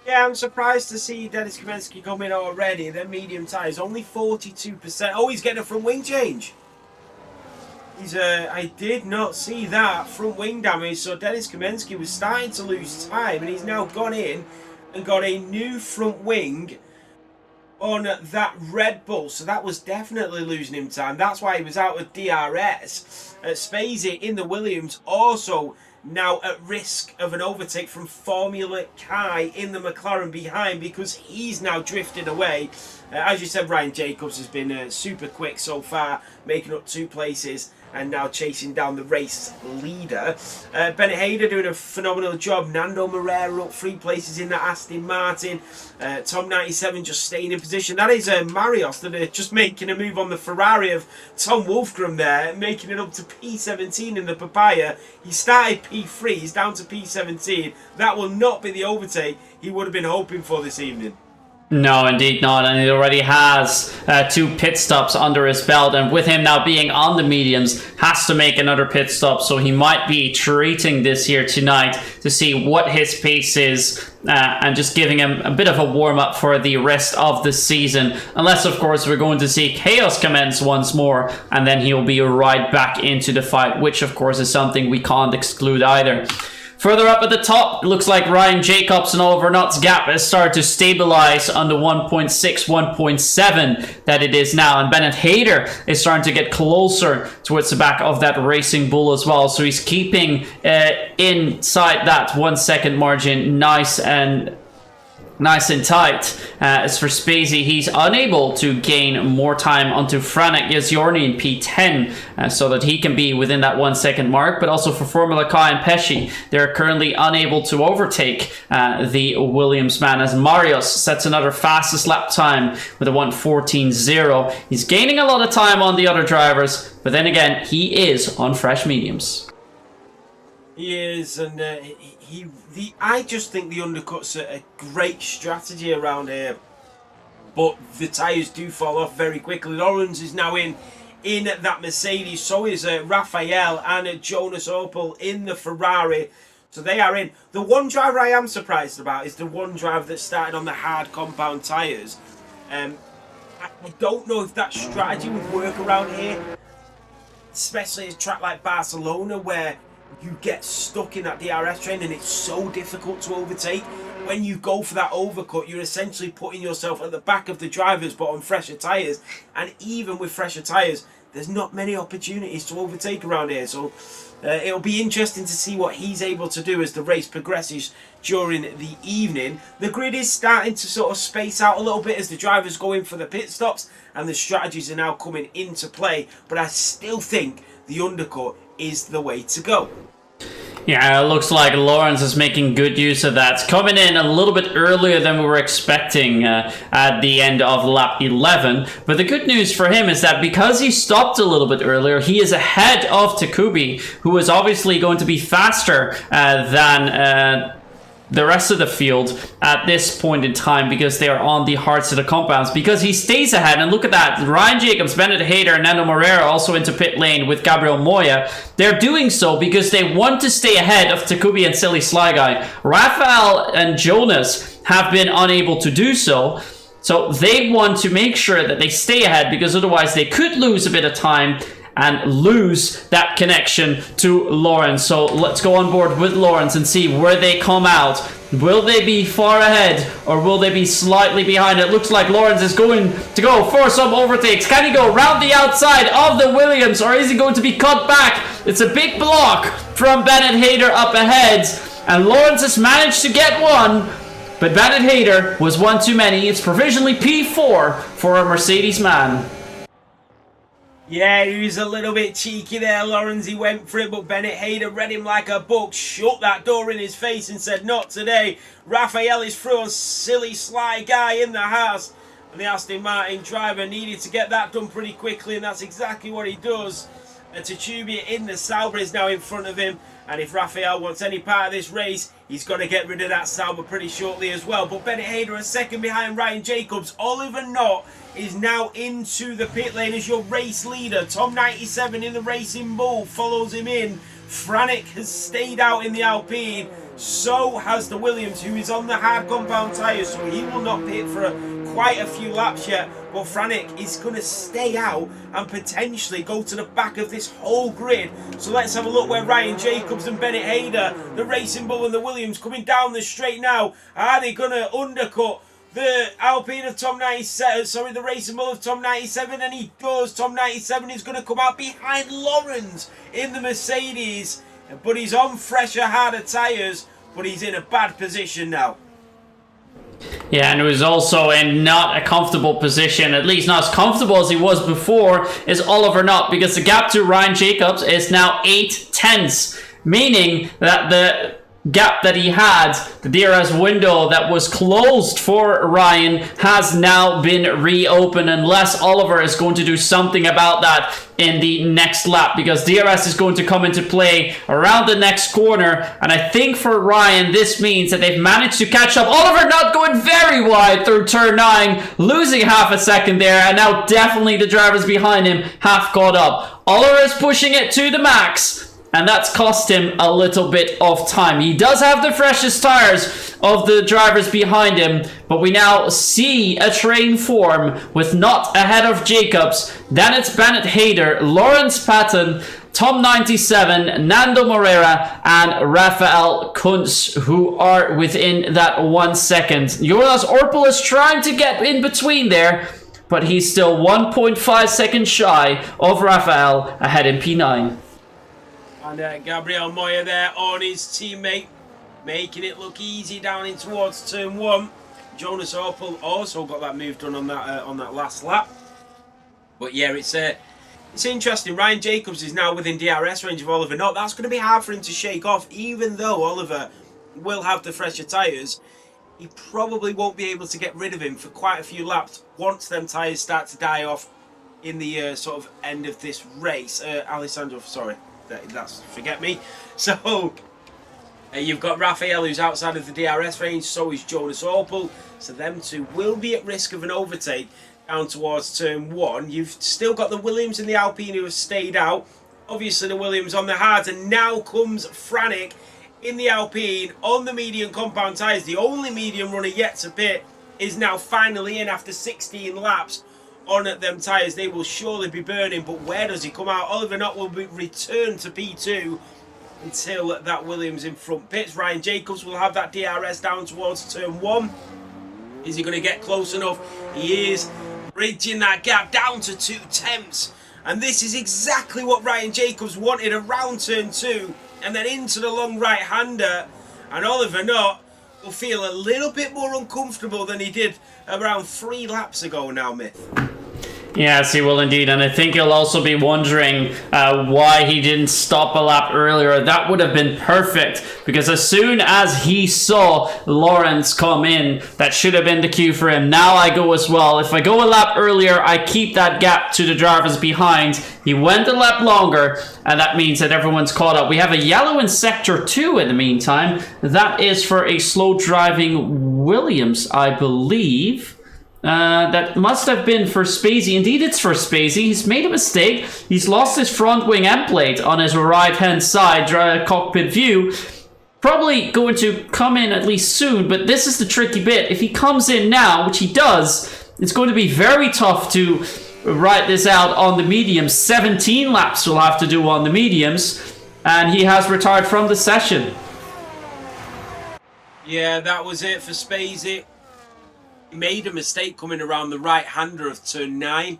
Yeah, I'm surprised to see Denis Kamensky come in already. Their medium tyres only 42%. Oh, he's getting a front wing change. I did not see that front wing damage, so Denis Kamensky was starting to lose time, and he's now gone in and got a new front wing on that Red Bull, so that was definitely losing him time. That's why he was out of DRS. Spacey in the Williams also now at risk of an overtake from Formula Kai in the McLaren behind, because he's now drifted away. As you said, Ryan Jacobs has been super quick so far, making up 2 places and now chasing down the race leader. Bennett Hayder doing a phenomenal job. Nando Moreira up 3 places in that Aston Martin. Tom 97 just staying in position. That is Marios that are just making a move on the Ferrari of Tom Wolfgram there, making it up to P17 in the Papaya. He started P3, he's down to P17. That will not be the overtake he would have been hoping for this evening. No, indeed not, and he already has 2 pit stops under his belt, and with him now being on the mediums, has to make another pit stop, so he might be treating this here tonight to see what his pace is, and just giving him a bit of a warm-up for the rest of the season, unless of course we're going to see chaos commence once more, and then he'll be right back into the fight, which of course is something we can't exclude either. Further up at the top, it looks like Ryan Jacobs and Oliver Knott's gap has started to stabilize on the 1.6, 1.7 that it is now. And Bennett Hayder is starting to get closer towards the back of that Racing Bull as well. So he's keeping inside that 1 second margin nice and Nice and tight. As for Spacey, he's unable to gain more time onto Franek Yaziorni in P10 so that he can be within that 1 second mark. But also for Formula Kai and Pesci, they're currently unable to overtake the Williams man as Marius sets another fastest lap time with a 1:14.0. He's gaining a lot of time on the other drivers, but then again, he is on fresh mediums. He is, and I just think the undercut's a great strategy around here, but the tyres do fall off very quickly. Lawrence is now in that Mercedes, so is Raphael and Jonas Opel in the Ferrari, so they are in. The one driver I am surprised about is the one driver that started on the hard compound tyres. I don't know if that strategy would work around here, especially a track like Barcelona where you get stuck in that DRS train and it's so difficult to overtake. When you go for that overcut, you're essentially putting yourself at the back of the drivers but on fresher tyres, and even with fresher tyres there's not many opportunities to overtake around here, so it'll be interesting to see what he's able to do as the race progresses during the evening. The grid is starting to sort of space out a little bit as the drivers go in for the pit stops and the strategies are now coming into play, but I still think the undercut is the way to go. Yeah, it looks like Lawrence is making good use of that. It's coming in a little bit earlier than we were expecting at the end of lap 11. But the good news for him is that because he stopped a little bit earlier, he is ahead of Takubi, who is obviously going to be faster than the rest of the field at this point in time because they are on the hearts of the compounds, because he stays ahead. And look at that, Ryan Jacobs, Bennett Hayter, and Nando Moreira also into pit lane with Gabriel Moya. They're doing so because they want to stay ahead of Takubi and Silly Sly Guy. Raphael and Jonas have been unable to do so, so they want to make sure that they stay ahead because otherwise they could lose a bit of time and lose that connection to Lawrence. So let's go on board with Lawrence and see where they come out. Will they be far ahead or will they be slightly behind? It looks like Lawrence is going to go for some overtakes. Can he go round the outside of the Williams, or is he going to be cut back? It's a big block from Bennett Hayter up ahead, and Lawrence has managed to get one, but Bennett Hayter was one too many. It's provisionally P4 for a Mercedes man. Yeah, he was a little bit cheeky there, Lawrence. He went for it, but Bennett Hayter read him like a book, shut that door in his face and said, not today. Raphael is through on Silly Sly Guy in the house. And the Aston Martin driver needed to get that done pretty quickly, and that's exactly what he does. Tachubia in the Sauber is now in front of him. And if Raphael wants any part of this race, he's got to get rid of that Sauber pretty shortly as well. But Bennett Hayter a second behind Ryan Jacobs. Oliver Knott is now into the pit lane as your race leader. Tom 97 in the Racing Bull follows him in. Franek has stayed out in the Alpine. So has the Williams, who is on the hard compound tyres, so he will not pit for quite a few laps yet. But Franek is going to stay out and potentially go to the back of this whole grid. So let's have a look where Ryan Jacobs and Bennett Hayter, the Racing Bull and the Williams, coming down the straight now. Are they going to undercut the Alpine of Tom 97, sorry, the Racing Bull of Tom 97? And he does. Tom 97 is going to come out behind Lawrence in the Mercedes, but he's on fresher, harder tyres, but he's in a bad position now. Yeah, and he was also in not a comfortable position, at least not as comfortable as he was before, is Oliver Knott, because the gap to Ryan Jacobs is now 8 tenths, meaning that the gap that he had, the DRS window that was closed for Ryan, has now been reopened, unless Oliver is going to do something about that in the next lap, because DRS is going to come into play around the next corner. And I think for Ryan this means that they've managed to catch up. Oliver not going very wide through turn 9, losing half a second there, and now definitely the drivers behind him have caught up. Oliver is pushing it to the max, and that's cost him a little bit of time. He does have the freshest tires of the drivers behind him, but we now see a train form with Knott ahead of Jacobs. Then it's Bennett Hayter, Lawrence Patton, Tom 97, Nando Moreira, and Raphael Kuntz, who are within that 1 second. Jonas Orpel is trying to get in between there, but he's still 1.5 seconds shy of Raphael ahead in P9. And Gabriel Moya there on his teammate, making it look easy down in towards turn 1. Jonas Orpel also got that move done on that last lap. But yeah, it's interesting. Ryan Jacobs is now within DRS range of Oliver Knott. That's going to be hard for him to shake off, even though Oliver will have the fresher tyres. He probably won't be able to get rid of him for quite a few laps once them tyres start to die off in the sort of end of this race. Alessandro, sorry, that's forget me. So you've got Raphael, who's outside of the DRS range, so is Jonas Orpel. So them two will be at risk of an overtake down towards turn 1. You've still got the Williams and the Alpine who have stayed out. Obviously the Williams on the hard, and now comes Franek in the Alpine on the medium compound tyres. The only medium runner yet to pit is now finally in after 16 laps on them tyres. They will surely be burning, but where does he come out? Oliver Knott will be returned to P2 until that Williams in front pits. Ryan Jacobs will have that DRS down towards turn 1. Is he going to get close enough? He is, bridging that gap down to 2 tenths. And this is exactly what Ryan Jacobs wanted around turn 2 and then into the long right-hander. And Oliver Knott will feel a little bit more uncomfortable than he did around 3 laps ago now, Myth. Yes, he will indeed, and I think he'll also be wondering why he didn't stop a lap earlier. That would have been perfect, because as soon as he saw Lawrence come in, that should have been the cue for him. Now I go as well. If I go a lap earlier, I keep that gap to the drivers behind. He went a lap longer, and that means that everyone's caught up. We have a yellow in Sector 2 in the meantime. That is for a slow-driving Williams, I believe. That must have been for Spacey. Indeed, it's for Spacey. He's made a mistake. He's lost his front wing end plate on his right-hand side cockpit view. Probably going to come in at least soon, but this is the tricky bit. If he comes in now, which he does, it's going to be very tough to ride this out on the mediums. 17 laps we'll have to do on the mediums, and he has retired from the session. Yeah, that was it for Spacey. He made a mistake coming around the right-hander of turn 9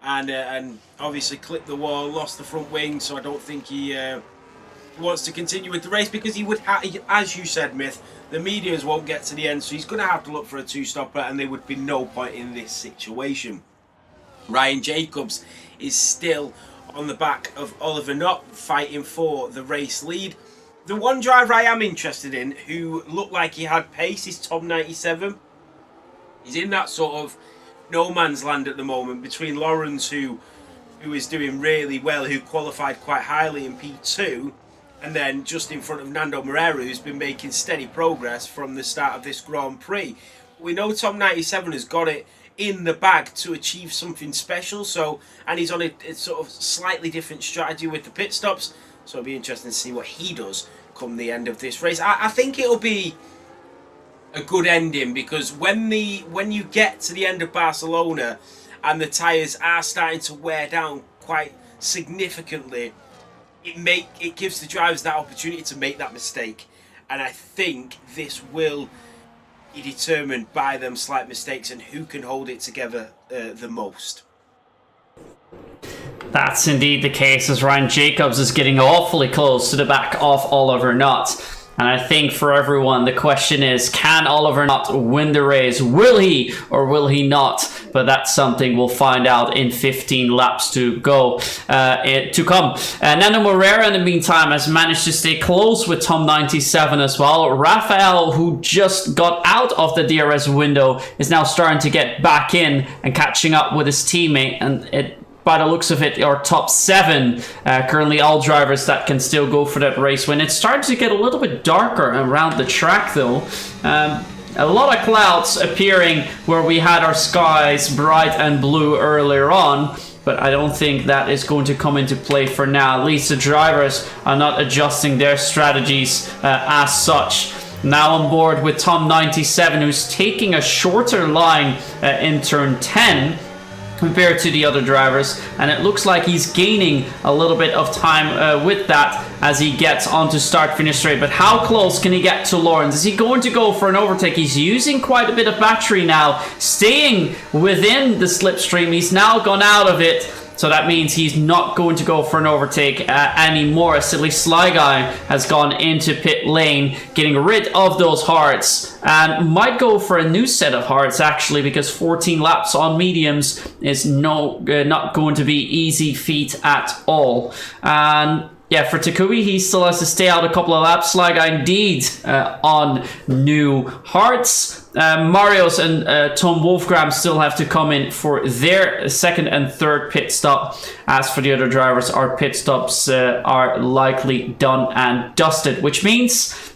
and obviously clipped the wall, lost the front wing, so I don't think he wants to continue with the race, because he would as you said, Myth, the mediums won't get to the end, so he's going to have to look for a 2-stopper, and there would be no point in this situation. Ryan Jacobs is still on the back of Oliver Knott, fighting for the race lead. The one driver I am interested in, who looked like he had pace, is Tom 97. He's in that sort of no man's land at the moment between Lawrence, who is doing really well, who qualified quite highly in P2, and then just in front of Nando Moreira, who's been making steady progress from the start of this Grand Prix. We know Tom 97 has got it in the bag to achieve something special, and he's on a sort of slightly different strategy with the pit stops, so it'll be interesting to see what he does come the end of this race. I think it'll be a good ending, because when you get to the end of Barcelona and the tyres are starting to wear down quite significantly, it gives the drivers that opportunity to make that mistake, and I think this will be determined by them slight mistakes and who can hold it together the most. That's indeed the case, as Ryan Jacobs is getting awfully close to the back of Oliver Knott. And I think for everyone, the question is, can Oliver Knott win the race? Will he or will he not? But that's something we'll find out in 15 laps to go, to come. Nando Moreira, in the meantime, has managed to stay close with Tom 97 as well. Raphael, who just got out of the DRS window, is now starting to get back in and catching up with his teammate. And by the looks of it, our top 7, currently all drivers that can still go for that race win. It's starting to get a little bit darker around the track, though. A lot of clouds appearing where we had our skies bright and blue earlier on, but I don't think that is going to come into play for now. At least the drivers are not adjusting their strategies as such. Now on board with Tom 97, who's taking a shorter line in turn 10 compared to the other drivers, and it looks like he's gaining a little bit of time with that as he gets onto start-finish straight. But how close can he get to Lawrence? Is he going to go for an overtake? He's using quite a bit of battery now, staying within the slipstream. He's now gone out of it, So that means he's not going to go for an overtake anymore. Silly Sly Guy has gone into pit lane, getting rid of those hards, and might go for a new set of hards actually, because 14 laps on mediums is not going to be easy feat at all. And yeah, for Takui, he still has to stay out a couple of laps. Sly Guy indeed on new hards. Marios and Tom Wolfgram still have to come in for their second and third pit stop. As for the other drivers, our pit stops are likely done and dusted, which means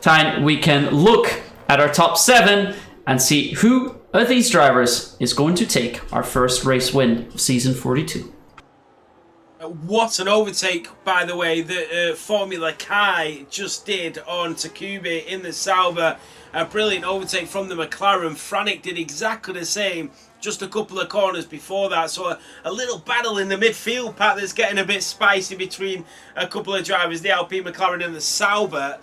time we can look at our top 7 and see who of these drivers is going to take our first race win of season 42. What an overtake, by the way, that Formula Kai just did on Takube in the Sauber. A brilliant overtake from the McLaren. Franek did exactly the same just a couple of corners before that. So a little battle in the midfield, Pat, that's getting a bit spicy between a couple of drivers, the Alpine McLaren and the Sauber.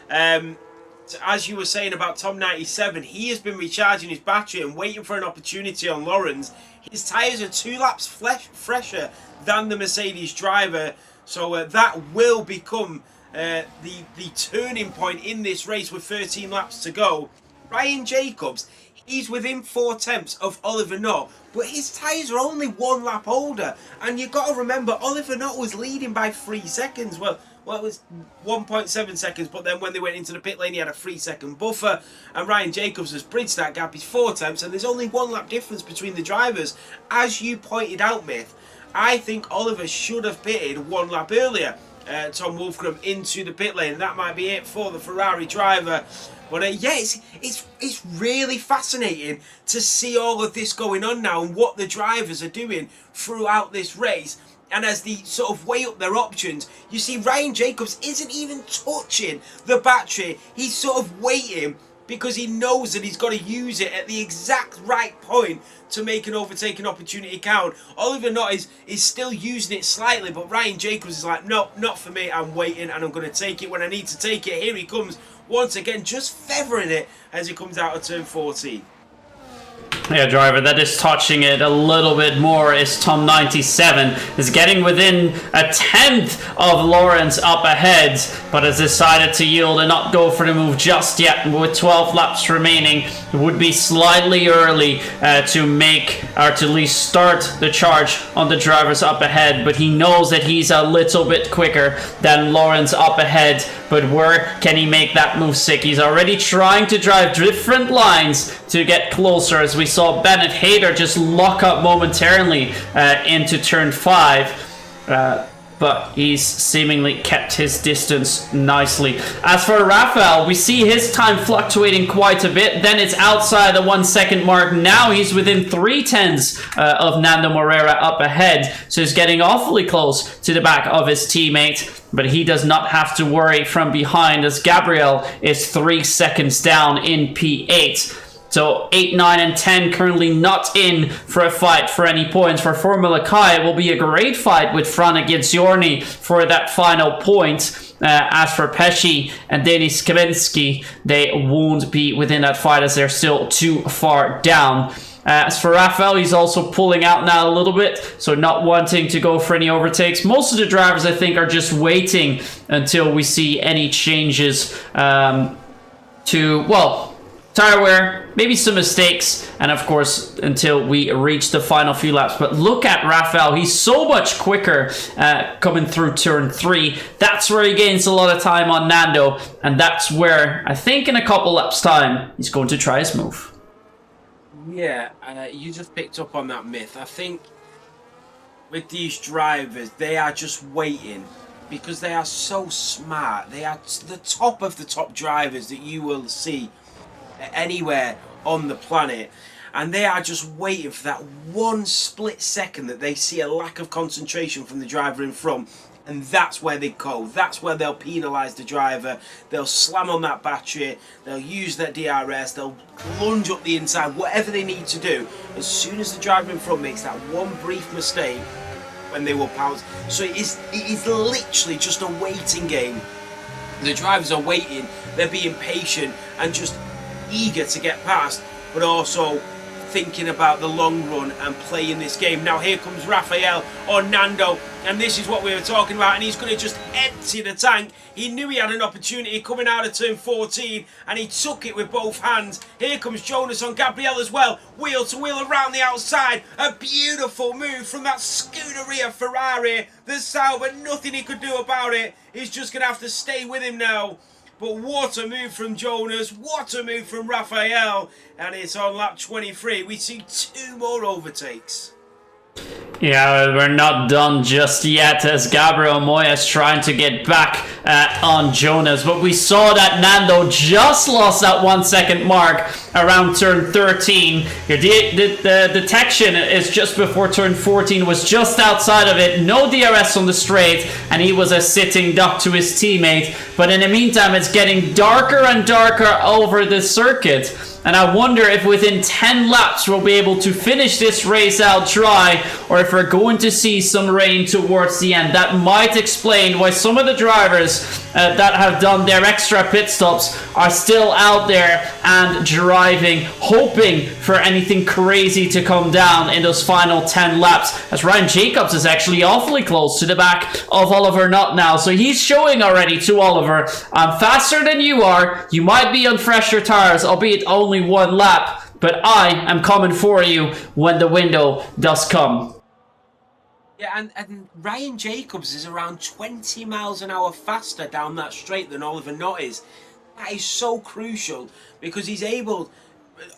As you were saying about Tom 97, he has been recharging his battery and waiting for an opportunity on Lawrence. His tyres are 2 laps fresher than the Mercedes driver, so that will become the turning point in this race with 13 laps to go. Ryan Jacobs, he's within 4 tenths of Oliver Knott, but his tyres are only 1 lap older, and you've got to remember Oliver Knott was leading by 3 seconds. Well, it was 1.7 seconds, but then when they went into the pit lane, he had a 3-second buffer, and Ryan Jacobs has bridged that gap. He's 4 tenths, and there's only 1 lap difference between the drivers. As you pointed out, Myth, I think Oliver should have pitted 1 lap earlier. Tom Wolfgram into the pit lane. That might be it for the Ferrari driver. But yeah, it's really fascinating to see all of this going on now and what the drivers are doing throughout this race. And as they sort of weigh up their options, you see Ryan Jacobs isn't even touching the battery. He's sort of waiting because he knows that he's got to use it at the exact right point to make an overtaking opportunity count. Oliver Knott is still using it slightly, but Ryan Jacobs is like, no, not for me. I'm waiting and I'm going to take it when I need to take it. Here he comes once again, just feathering it as he comes out of turn 14. Yeah, driver that is touching it a little bit more is Tom 97. Is getting within a 10th of Lawrence up ahead, but has decided to yield and not go for the move just yet. With 12 laps remaining, it would be slightly early to make, or to at least start the charge on the drivers up ahead, but he knows that he's a little bit quicker than Lawrence up ahead. But where can he make that move sick? He's already trying to drive different lines to get closer, as we saw Bennett Hayter just lock up momentarily into turn 5. But he's seemingly kept his distance nicely. As for Rafael, we see his time fluctuating quite a bit. Then it's outside the 1 second mark. Now he's within 3/10 of Nando Moreira up ahead. So he's getting awfully close to the back of his teammate. But he does not have to worry from behind, as Gabriel is 3 seconds down in P8. So 8, 9, and 10 currently not in for a fight for any points. For Formula Kai, it will be a great fight with Franek Giorni for that final point. As for Pesci and Denis Kavensky, they won't be within that fight as they're still too far down. As for Rafael, he's also pulling out now a little bit, so not wanting to go for any overtakes. Most of the drivers, I think, are just waiting until we see any changes tire wear, maybe some mistakes, and of course until we reach the final few laps. But look at Rafael, he's so much quicker coming through turn 3. That's where he gains a lot of time on Nando, and that's where I think in a couple laps time he's going to try his move. Yeah, you just picked up on that, Myth. I think with these drivers, they are just waiting because they are so smart. They are the top of the top drivers that you will see anywhere on the planet, and they are just waiting for that 1 split second that they see a lack of concentration from the driver in front, and that's where they go. That's where they'll penalise the driver. They'll slam on that battery, they'll use their DRS, they'll lunge up the inside, whatever they need to do. As soon as the driver in front makes that one brief mistake, when they will pounce. So it is literally just a waiting game. The drivers are waiting, they're being patient and just eager to get past, but also thinking about the long run and playing this game. Now here comes Rafael or Nando, and this is what we were talking about, and he's going to just empty the tank. He knew he had an opportunity coming out of turn 14, and he took it with both hands. Here comes Jonas on Gabriel as well, wheel to wheel around the outside. A beautiful move from that Scuderia Ferrari. The Sauber, nothing he could do about it. He's just going to have to stay with him now. But what a move from Jonas, what a move from Rafael. And it's on lap 23. We see 2 more overtakes. Yeah, we're not done just yet as Gabriel Moyes trying to get back on Jonas. But we saw that Nando just lost that 1 second mark around turn 13. The detection is just before turn 14, was just outside of it. No DRS on the straight, and he was a sitting duck to his teammate. But in the meantime, it's getting darker and darker over the circuit. And I wonder if within 10 laps we'll be able to finish this race out dry, or if we're going to see some rain towards the end. That might explain why some of the drivers that have done their extra pit stops are still out there and driving, hoping for anything crazy to come down in those final 10 laps, as Ryan Jacobs is actually awfully close to the back of Oliver Nutt now. So he's showing already to Oliver, I'm faster than you are, you might be on fresher tires, albeit only 1 lap, but I am coming for you when the window does come. Yeah, and Ryan Jacobs is around 20 miles an hour faster down that straight than Oliver Nutt is. That is so crucial, because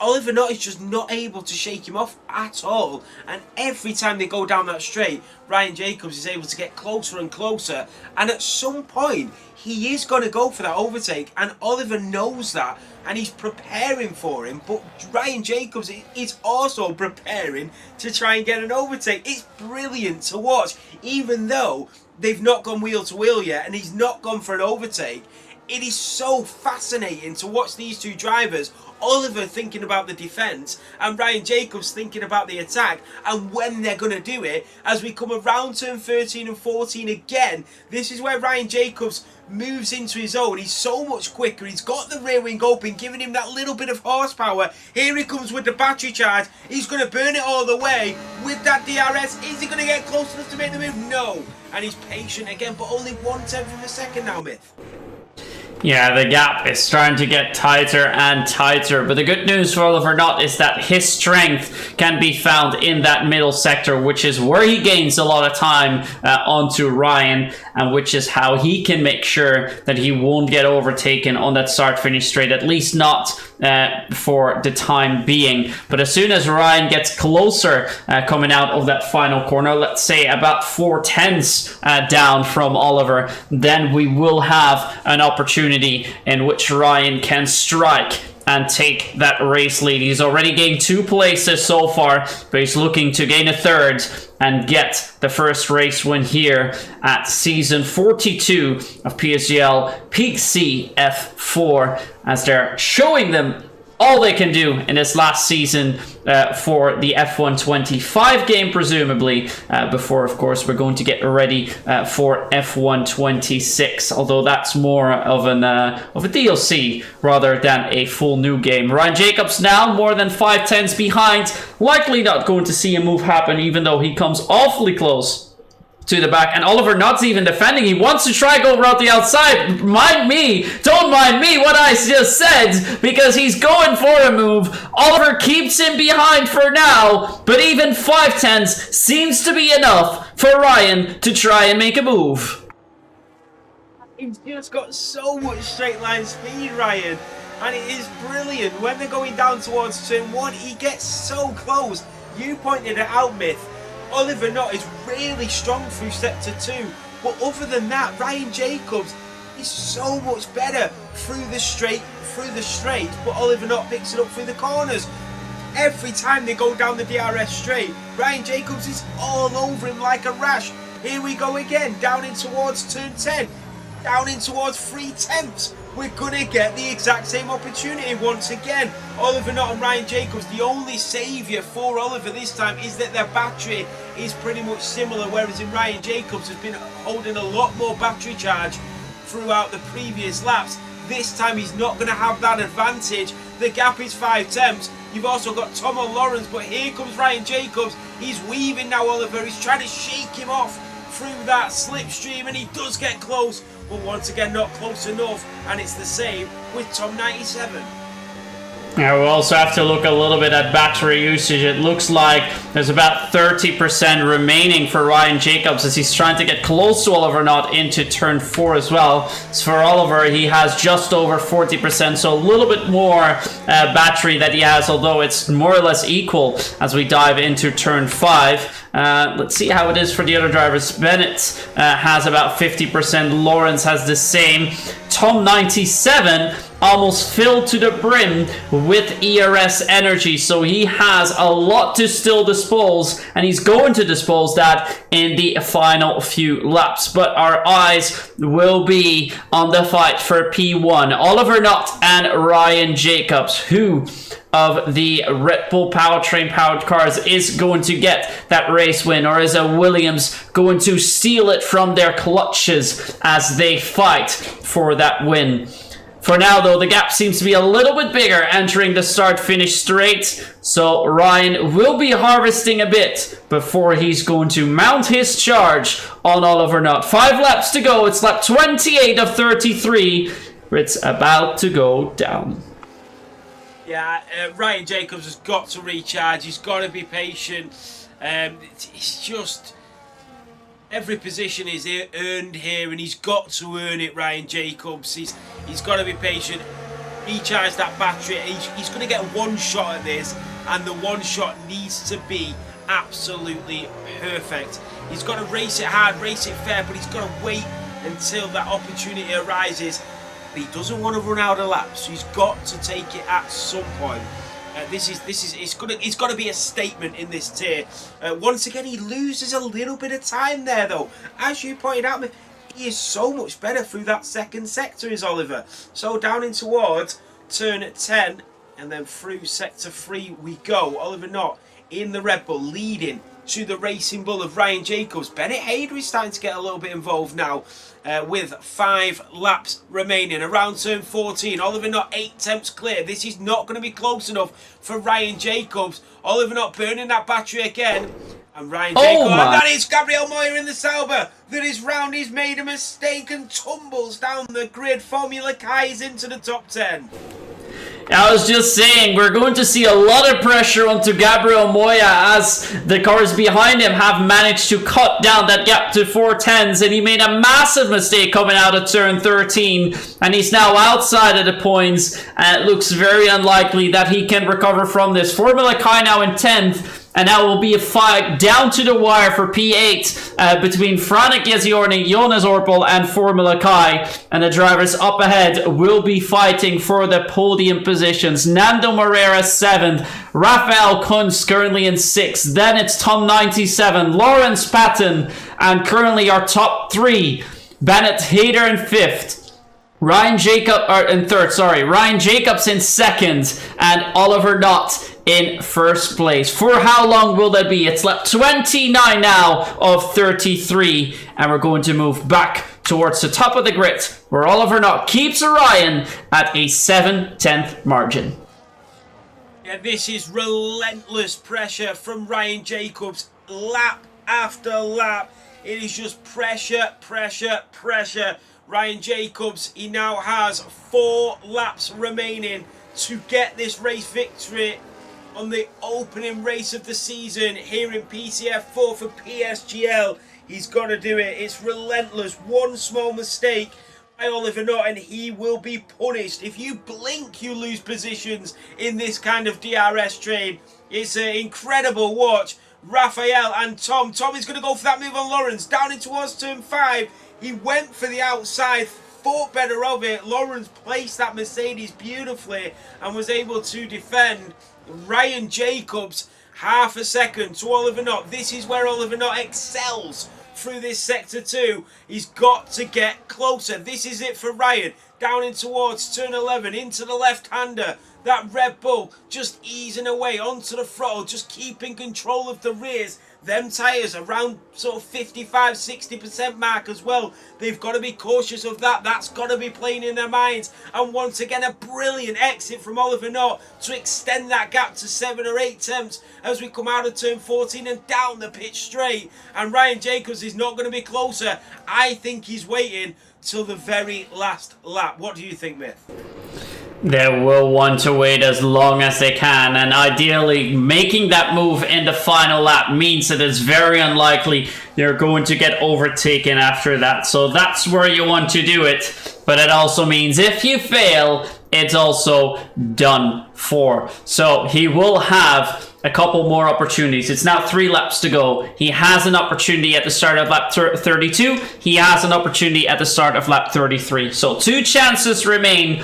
Oliver Nutt is just not able to shake him off at all. And every time they go down that straight, Ryan Jacobs is able to get closer and closer. And at some point, he is going to go for that overtake. And Oliver knows that. And he's preparing for him. But Ryan Jacobs is also preparing to try and get an overtake. It's brilliant to watch. Even though they've not gone wheel to wheel yet and he's not gone for an overtake, it is so fascinating to watch these two drivers. Oliver thinking about the defence and Ryan Jacobs thinking about the attack and when they're going to do it. As we come around turn 13 and 14 again, this is where Ryan Jacobs moves into his own. He's so much quicker. He's got the rear wing open, giving him that little bit of horsepower. Here he comes with the battery charge. He's going to burn it all the way with that DRS. Is he going to get close enough to make the move? No. And he's patient again, but only 1/10 of a second now, Myth. Yeah, the gap is starting to get tighter and tighter, but the good news for Oliver Nutt is that his strength can be found in that middle sector, which is where he gains a lot of time onto Ryan, and which is how he can make sure that he won't get overtaken on that start-finish straight, at least not for the time being. But as soon as Ryan gets closer coming out of that final corner, let's say about 4/10 down from Oliver, then we will have an opportunity in which Ryan can strike and take that race lead. He's already gained 2 places so far, but he's looking to gain a 3rd and get the first race win here at season 42 of PSGL PCF4, as they're showing them all they can do in this last season for the F1 25 game, presumably, before, of course, we're going to get ready for F1 26, although that's more of a DLC rather than a full new game. Ryan Jacobs now more than 5/10 behind, likely not going to see a move happen, even though he comes awfully close to the back, and Oliver Nutt's even defending. He wants to try go around the outside. Don't mind me what I just said, because he's going for a move. Oliver keeps him behind for now, but even 5/10 seems to be enough for Ryan to try and make a move. He's just got so much straight line speed, Ryan, and it is brilliant. When they're going down towards turn 1, he gets so close. You pointed it out, Myth. Oliver Nutt is really strong through sector 2, but other than that, Ryan Jacobs is so much better through the straight, but Oliver Nutt picks it up through the corners. Every time they go down the DRS straight, Ryan Jacobs is all over him like a rash. Here we go again, down in towards turn 10, down in towards 3/10. We're going to get the exact same opportunity once again. Oliver Nutt and Ryan Jacobs, the only saviour for Oliver this time is that their battery is pretty much similar, whereas in Ryan Jacobs has been holding a lot more battery charge throughout the previous laps. This time he's not going to have that advantage. The gap is 5/10. You've also got Tom and Lawrence, but here comes Ryan Jacobs. He's weaving now, Oliver. He's trying to shake him off through that slipstream, and he does get close, but once again not close enough, and it's the same with Tom 97. Now we also have to look a little bit at battery usage. It looks like there's about 30% remaining for Ryan Jacobs as he's trying to get close to Oliver Knott into turn 4 as well. So for Oliver, he has just over 40%, so a little bit more battery that he has, although it's more or less equal as we dive into turn 5. Let's see how it is for the other drivers. Bennett has about 50%. Lawrence has the same. Tom 97 almost filled to the brim with ERS energy, so he has a lot to still dispose, and he's going to dispose that in the final few laps. But our eyes will be on the fight for P1. Oliver Knott and Ryan Jacobs, who of the Red Bull powertrain powered cars is going to get that race win, or is a Williams going to steal it from their clutches as they fight for that win? For now, though, the gap seems to be a little bit bigger entering the start-finish straight, so Ryan will be harvesting a bit before he's going to mount his charge on Oliver Knott. 5 laps to go. It's lap 28 of 33. It's about to go down. Yeah, Ryan Jacobs has got to recharge. He's got to be patient. It's just every position is earned here, and he's got to earn it. Ryan Jacobs, he's got to be patient. Recharge that battery. He's going to get one shot at this, and the one shot needs to be absolutely perfect. He's got to race it hard, race it fair, but he's got to wait until that opportunity arises. He doesn't want to run out of laps, so he's got to take it at some point. It's got to be a statement in this tier. Once again, he loses a little bit of time there, though. As you pointed out, he is so much better through that second sector, is Oliver. So down in towards turn 10, and then through sector 3 we go. Oliver Knott in the Red Bull, leading to the Racing Bull of Ryan Jacobs. Bennett Hayder is starting to get a little bit involved now, with 5 laps remaining. Around turn 14, Oliver Knott 8 tenths clear. This is not going to be close enough for Ryan Jacobs. Oliver Knott burning that battery again. And Ryan Jacobs, and that is Gabriel Moyer in the Sauber. That is round. He's made a mistake and tumbles down the grid. Formula Kai's into the top 10. I was just saying, we're going to see a lot of pressure onto Gabriel Moya as the cars behind him have managed to cut down that gap to 4/10s, and he made a massive mistake coming out of turn 13, and he's now outside of the points, and it looks very unlikely that he can recover from this. Formula Kai now in 10th, and that will be a fight down to the wire for P8 between Frank Yaziorni, Jonas Orpel, and Formula Kai. And the drivers up ahead will be fighting for the podium positions. Nando Moreira 7th, Rafael Kunz currently in 6th. Then it's Tom 97, Lawrence Patton, and currently our top 3. Bennett Hayder in 5th. Ryan Jacobs in 2nd, and Oliver Knott in 1st place. For how long will that be? It's lap 29 now of 33, and we're going to move back towards the top of the grid, where Oliver Knott keeps Ryan at a 7/10 margin. Yeah, this is relentless pressure from Ryan Jacobs, lap after lap. It is just pressure, pressure, pressure. Ryan Jacobs, he now has 4 laps remaining to get this race victory on the opening race of the season here in PCF4 for PSGL. He's got to do it. It's relentless. One small mistake by Oliver Knott and he will be punished. If you blink, you lose positions in this kind of DRS train. It's an incredible watch. Raphael and Tom. Tom is going to go for that move on Lawrence. Down in towards turn 5. He went for the outside, thought better of it. Lawrence placed that Mercedes beautifully and was able to defend. Ryan Jacobs, half a second to Oliver Knott. This is where Oliver Knott excels through this sector 2. He's got to get closer. This is it for Ryan. Down in towards turn 11, into the left-hander. That Red Bull just easing away onto the throttle, just keeping control of the rears. Them tyres around sort of 55-60% mark as well. They've got to be cautious of that. That's got to be playing in their minds. And once again, a brilliant exit from Oliver Knott to extend that gap to 7 or 8 tenths as we come out of turn 14 and down the pitch straight. And Ryan Jacobs is not going to be closer. I think he's waiting till the very last lap. What do you think, Myth? They will want to wait as long as they can, and ideally making that move in the final lap means that it's very unlikely you're going to get overtaken after that. So that's where you want to do it, but it also means if you fail, it's also done for. So he will have a couple more opportunities. It's now 3 laps to go. He has an opportunity at the start of lap 32. He has an opportunity at the start of lap 33. So 2 chances remain.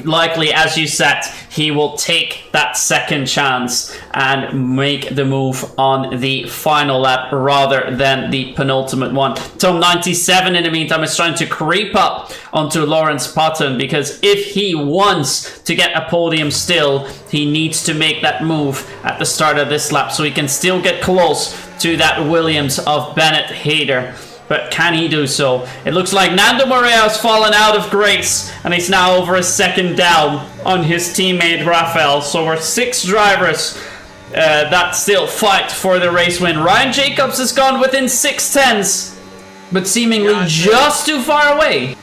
Likely, as you said, he will take that second chance and make the move on the final lap rather than the penultimate one. Tom 97 in the meantime is trying to creep up onto Lawrence Patton, because if he wants to get a podium still, he needs to make that move at the start of this lap so he can still get close to that Williams of Bennett Hayter. But can he do so? It looks like Nando Morea has fallen out of grace, and he's now over a second down on his teammate Rafael. So we're 6 drivers that still fight for the race win. Ryan Jacobs has gone within 6 tenths, but seemingly just too far away.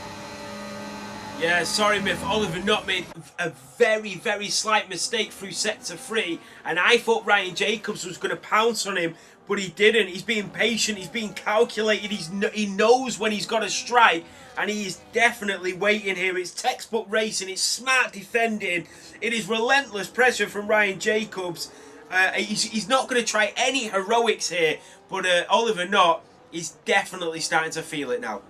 Yeah, sorry, Myth. Oliver Knott made a very, very slight mistake through sector 3, and I thought Ryan Jacobs was going to pounce on him, but he didn't. He's being patient, he's being calculated, he knows when he's got to strike, and he is definitely waiting here. It's textbook racing, it's smart defending, it is relentless pressure from Ryan Jacobs. He's not going to try any heroics here, but Oliver Knott is definitely starting to feel it now.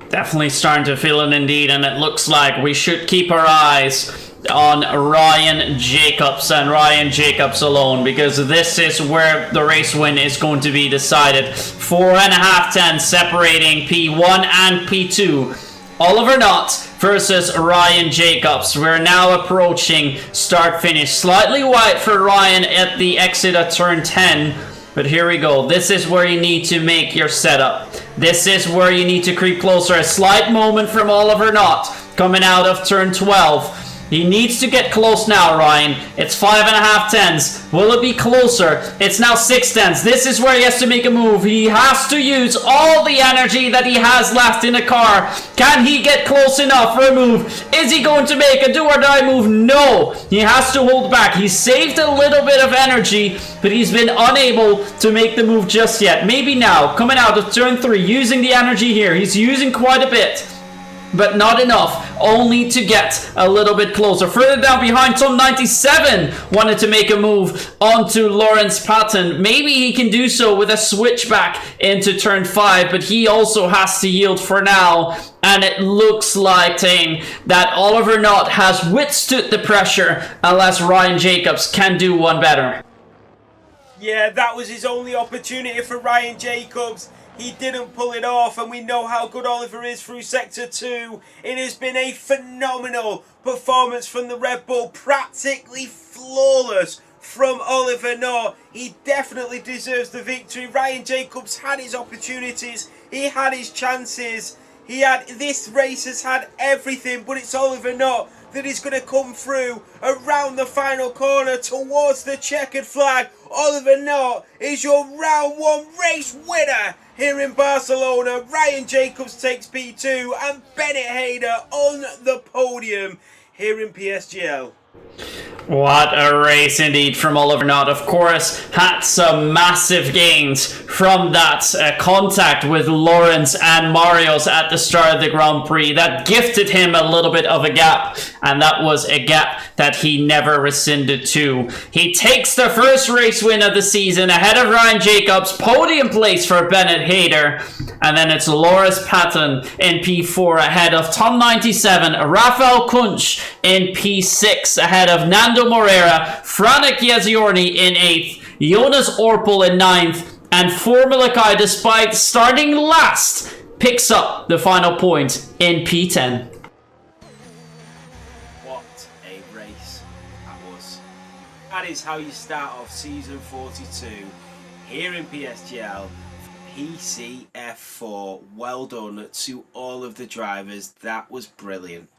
Definitely starting to feel it indeed, and it looks like we should keep our eyes on Ryan Jacobs and Ryan Jacobs alone, because this is where the race win is going to be decided. 4.5 tenths separating P1 and P2. Oliver Knott versus Ryan Jacobs. We're now approaching start-finish. Slightly wide for Ryan at the exit at turn 10. But here we go. This is where you need to make your setup. This is where you need to creep closer. A slight moment from Oliver Knott coming out of turn 12. He needs to get close now, Ryan. It's 5.5 tenths. Will it be closer? It's now 6 tenths. This is where he has to make a move. He has to use all the energy that he has left in the car. Can he get close enough for a move? Is he going to make a do or die move? No. He has to hold back. He saved a little bit of energy, but he's been unable to make the move just yet. Maybe now, coming out of turn 3, using the energy here. He's using quite a bit, but not enough, only to get a little bit closer. Further down behind, Tom 97 wanted to make a move onto Lawrence Patton. Maybe he can do so with a switchback into turn 5, but he also has to yield for now. And it looks like that Oliver Knott has withstood the pressure, unless Ryan Jacobs can do one better. Yeah, that was his only opportunity for Ryan Jacobs. He didn't pull it off, and we know how good Oliver is through Sector 2. It has been a phenomenal performance from the Red Bull, practically flawless from Oliver Knott. He definitely deserves the victory. Ryan Jacobs had his opportunities, he had his chances. This race has had everything, but it's Oliver Knott that is going to come through around the final corner towards the checkered flag. Oliver Knott is your round 1 race winner here in Barcelona. Ryan Jacobs takes P2 and Bennett Hayter on the podium here in PSGL. What a race indeed from Oliver Knott. Of course, had some massive gains from that contact with Lawrence and Marius at the start of the Grand Prix. That gifted him a little bit of a gap, and that was a gap that he never rescinded to. He takes the first race win of the season ahead of Ryan Jacobs, podium place for Bennett Hayter, and then it's Lawrence Patton in P4 ahead of Tom 97, Rafael Kunsch in P6 ahead of Nando Moreira, Franek Yaziorni in 8th, Jonas Orpel in 9th, and Formula Kai, despite starting last, picks up the final point in P10. What a race. is how you start off season 42 here in PSGL. PCF4. Well done to all of the drivers. That was brilliant.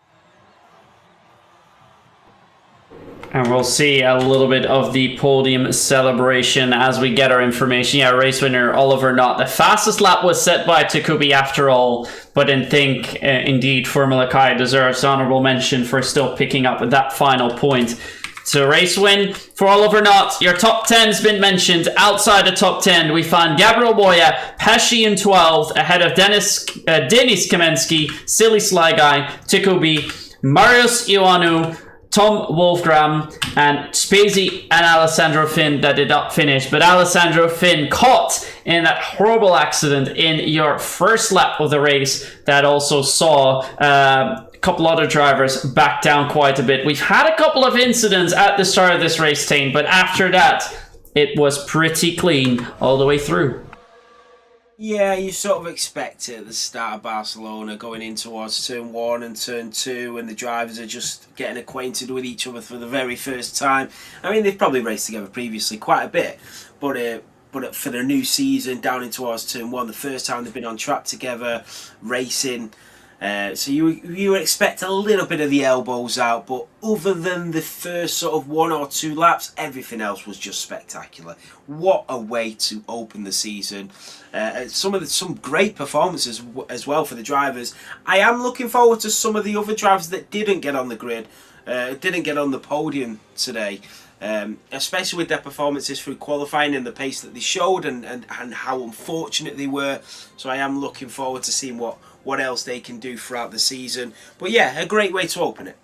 And we'll see a little bit of the podium celebration as we get our information. Yeah, race winner Oliver Knott. The fastest lap was set by Takubi after all, but I think indeed Formula Kai deserves honorable mention for still picking up that final point. So race win for Oliver Knott. Your top 10's been mentioned. Outside the top 10, we find Gabriel Boya, Pesci in 12th, ahead of Denis Kamensky, Silly Sly Guy, Takubi, Marius Ioanu, Tom Wolfgram, and Spezi and Alessandro Finn that did not finish. But Alessandro Finn caught in that horrible accident in your first lap of the race that also saw a couple other drivers back down quite a bit. We've had a couple of incidents at the start of this race, Tane, but after that, it was pretty clean all the way through. Yeah, you sort of expect it at the start of Barcelona, going in towards turn 1 and turn 2, and the drivers are just getting acquainted with each other for the very first time. I mean, they've probably raced together previously quite a bit, but for the new season, down in towards turn 1, the first time they've been on track together, racing. So you expect a little bit of the elbows out, but other than the first sort of 1 or 2 laps, everything else was just spectacular. What a way to open the season! Some great performances as well for the drivers. I am looking forward to some of the other drivers that didn't get on the grid, didn't get on the podium today. Especially with their performances through qualifying and the pace that they showed, and how unfortunate they were. So I am looking forward to seeing what else they can do throughout the season. But yeah, a great way to open it.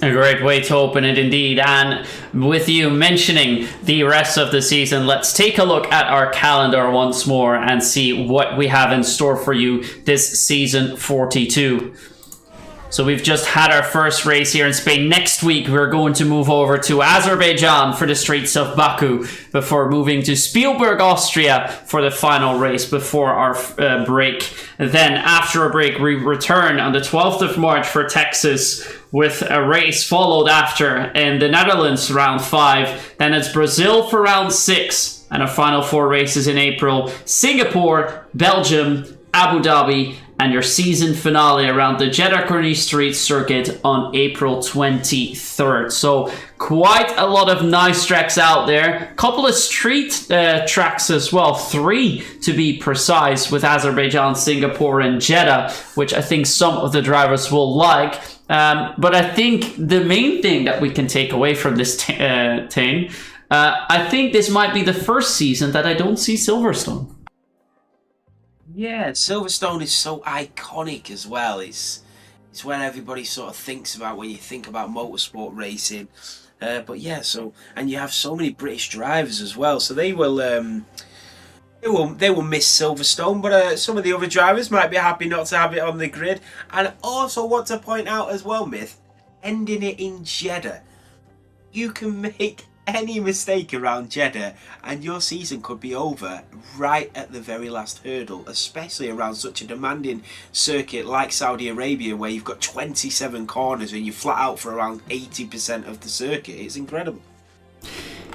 A great way to open it indeed. And with you mentioning the rest of the season, let's take a look at our calendar once more and see what we have in store for you this season 42. So we've just had our first race here in Spain. Next week, we're going to move over to Azerbaijan for the streets of Baku before moving to Spielberg, Austria for the final race before our break. Then after a break, we return on the 12th of March for Texas with a race followed after in the Netherlands round 5. Then it's Brazil for round 6 and a final 4 races in April. Singapore, Belgium, Abu Dhabi, and your season finale around the Jeddah Corniche Street circuit on April 23rd. So quite a lot of nice tracks out there. Couple of street tracks as well, 3 to be precise, with Azerbaijan, Singapore, and Jeddah, which I think some of the drivers will like. But I think the main thing that we can take away from this thing, I think this might be the first season that I don't see Silverstone. Yeah, Silverstone is so iconic as well. It's where everybody sort of thinks about when you think about motorsport racing. But yeah, and you have so many British drivers as well, so they will miss Silverstone. But some of the other drivers might be happy not to have it on the grid. And also want to point out as well, Myth, ending it in Jeddah. You can make any mistake around Jeddah and your season could be over right at the very last hurdle, especially around such a demanding circuit like Saudi Arabia, where you've got 27 corners and you flat out for around 80% of the circuit. It's incredible.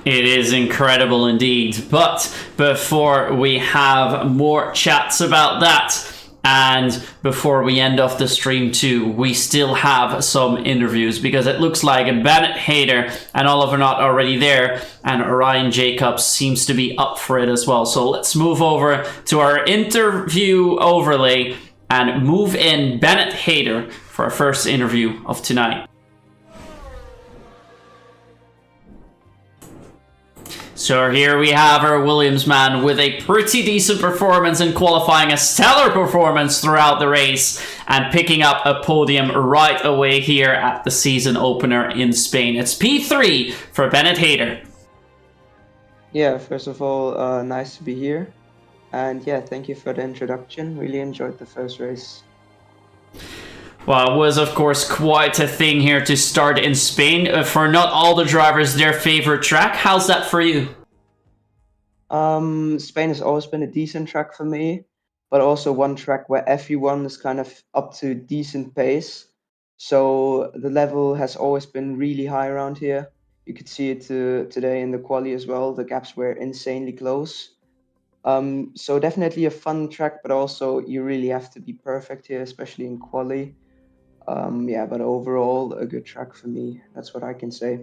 It is incredible indeed. But before we have more chats about that, and before we end off the stream too, we still have some interviews, because it looks like Bennett Hayter and Oliver Knott are already there, and Ryan Jacobs seems to be up for it as well. So let's move over to our interview overlay and move in Bennett Hayter for our first interview of tonight. So here we have our Williams man with a pretty decent performance in qualifying, a stellar performance throughout the race, and picking up a podium right away here at the season opener in Spain. It's P3 for Bennett Hayter. Yeah, first of all, nice to be here. And yeah, thank you for the introduction. Really enjoyed the first race. Well, it was, of course, quite a thing here to start in Spain. For not all the drivers, their favorite track. How's that for you? Spain has always been a decent track for me, but also one track where everyone is kind of up to decent pace. So the level has always been really high around here. You could see it today in the quali as well. The gaps were insanely close. So definitely a fun track, but also you really have to be perfect here, especially in quali. Yeah, but overall a good track for me. That's what I can say.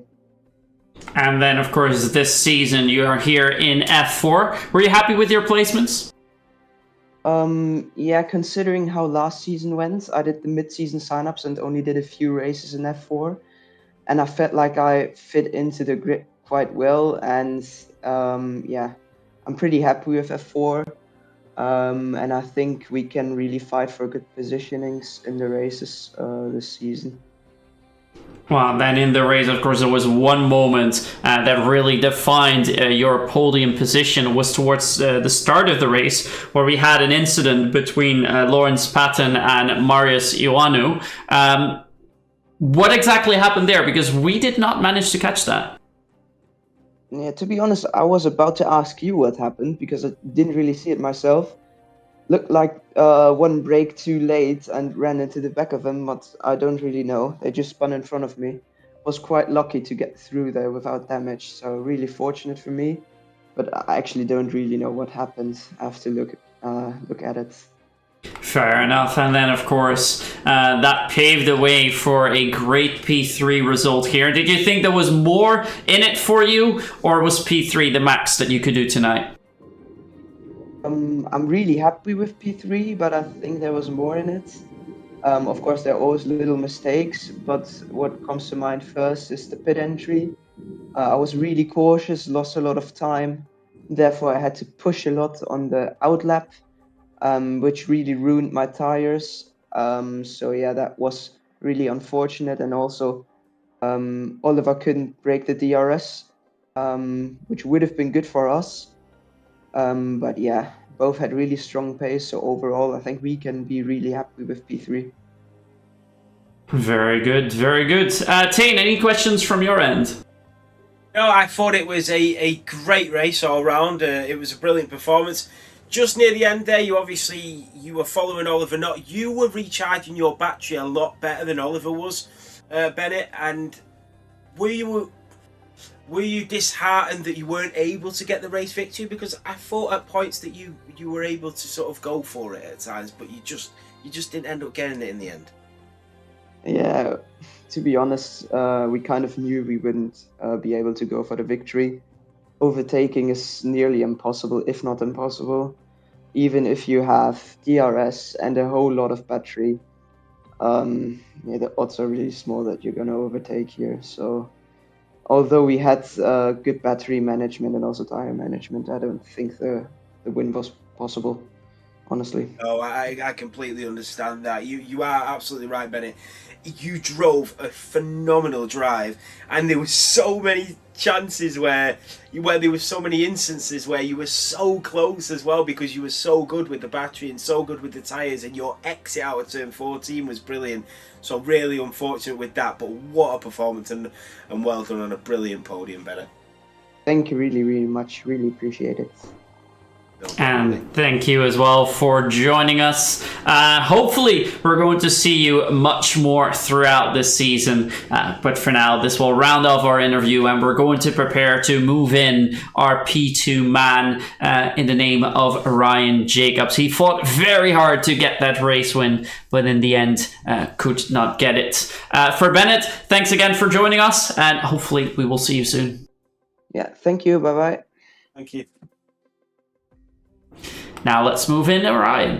And then, of course, this season you are here in F4. Were you happy with your placements? Yeah, considering how last season went, I did the mid-season signups and only did a few races in F4, and I felt like I fit into the grid quite well. And yeah, I'm pretty happy with F4. And I think we can really fight for good positionings in the races this season. Well, then in the race, of course, there was one moment that really defined your podium position. Was towards the start of the race, where we had an incident between Lawrence Patton and Marius Ioanu. What exactly happened there? Because we did not manage to catch that. Yeah, to be honest, I was about to ask you what happened because I didn't really see it myself. Looked like one brake too late and ran into the back of them, but I don't really know. They just spun in front of me. Was quite lucky to get through there without damage, so really fortunate for me. But I actually don't really know what happened. I have to look at it. Fair enough. And then, of course, that paved the way for a great P3 result here. Did you think there was more in it for you, or was P3 the max that you could do tonight? I'm really happy with P3, but I think there was more in it. Of course, there are always little mistakes, but what comes to mind first is the pit entry. I was really cautious, lost a lot of time. Therefore, I had to push a lot on the outlap, which really ruined my tires. So yeah, that was really unfortunate. And also, Oliver couldn't break the DRS, which would have been good for us. But yeah, both had really strong pace. So overall, I think we can be really happy with P3. Very good, very good. Tane, any questions from your end? No, I thought it was a great race all round. It was a brilliant performance. Just near the end there, you were following Oliver. You were recharging your battery a lot better than Oliver was, Bennett. And were you disheartened that you weren't able to get the race victory? Because I thought at points that you were able to sort of go for it at times, but you just didn't end up getting it in the end. Yeah, to be honest, we kind of knew we wouldn't be able to go for the victory. Overtaking is nearly impossible, if not impossible. Even if you have DRS and a whole lot of battery, yeah, the odds are really small that you're going to overtake here. So, although we had good battery management and also tire management, I don't think the win was possible, honestly. Oh, I completely understand that. You are absolutely right, Bennett. You drove a phenomenal drive, and there were so many chances where there were so many instances where you were so close as well, because you were so good with the battery and so good with the tyres, and your exit out of turn 14 was brilliant. So really unfortunate with that, but what a performance, and well done on a brilliant podium, Bennett. Thank you really, really much. Really appreciate it. And thank you as well for joining us. Hopefully, we're going to see you much more throughout this season. But for now, this will round off our interview, and we're going to prepare to move in our P2 man in the name of Ryan Jacobs. He fought very hard to get that race win, but in the end, could not get it. For Bennett, thanks again for joining us, and hopefully, we will see you soon. Yeah, thank you. Bye-bye. Thank you. Now let's move in to Ryan.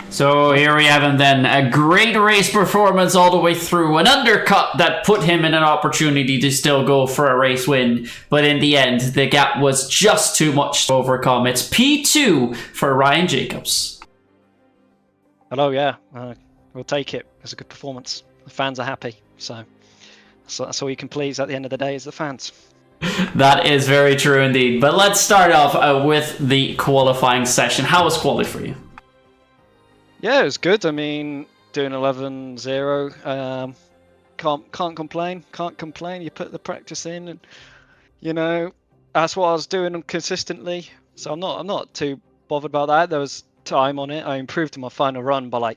So here we have him then. A great race performance all the way through. An undercut that put him in an opportunity to still go for a race win. But in the end, the gap was just too much to overcome. It's P2 for Ryan Jacobs. Hello, yeah. We'll take it. It's a good performance. The fans are happy. So that's all you can please at the end of the day is the fans. That is very true indeed. But let's start off with the qualifying session. How was quali for you? Yeah, it was good. I mean, doing 11-0, can't complain. Can't complain. You put the practice in, and you know that's what I was doing consistently. So I'm not too bothered about that. There was time on it. I improved in my final run by I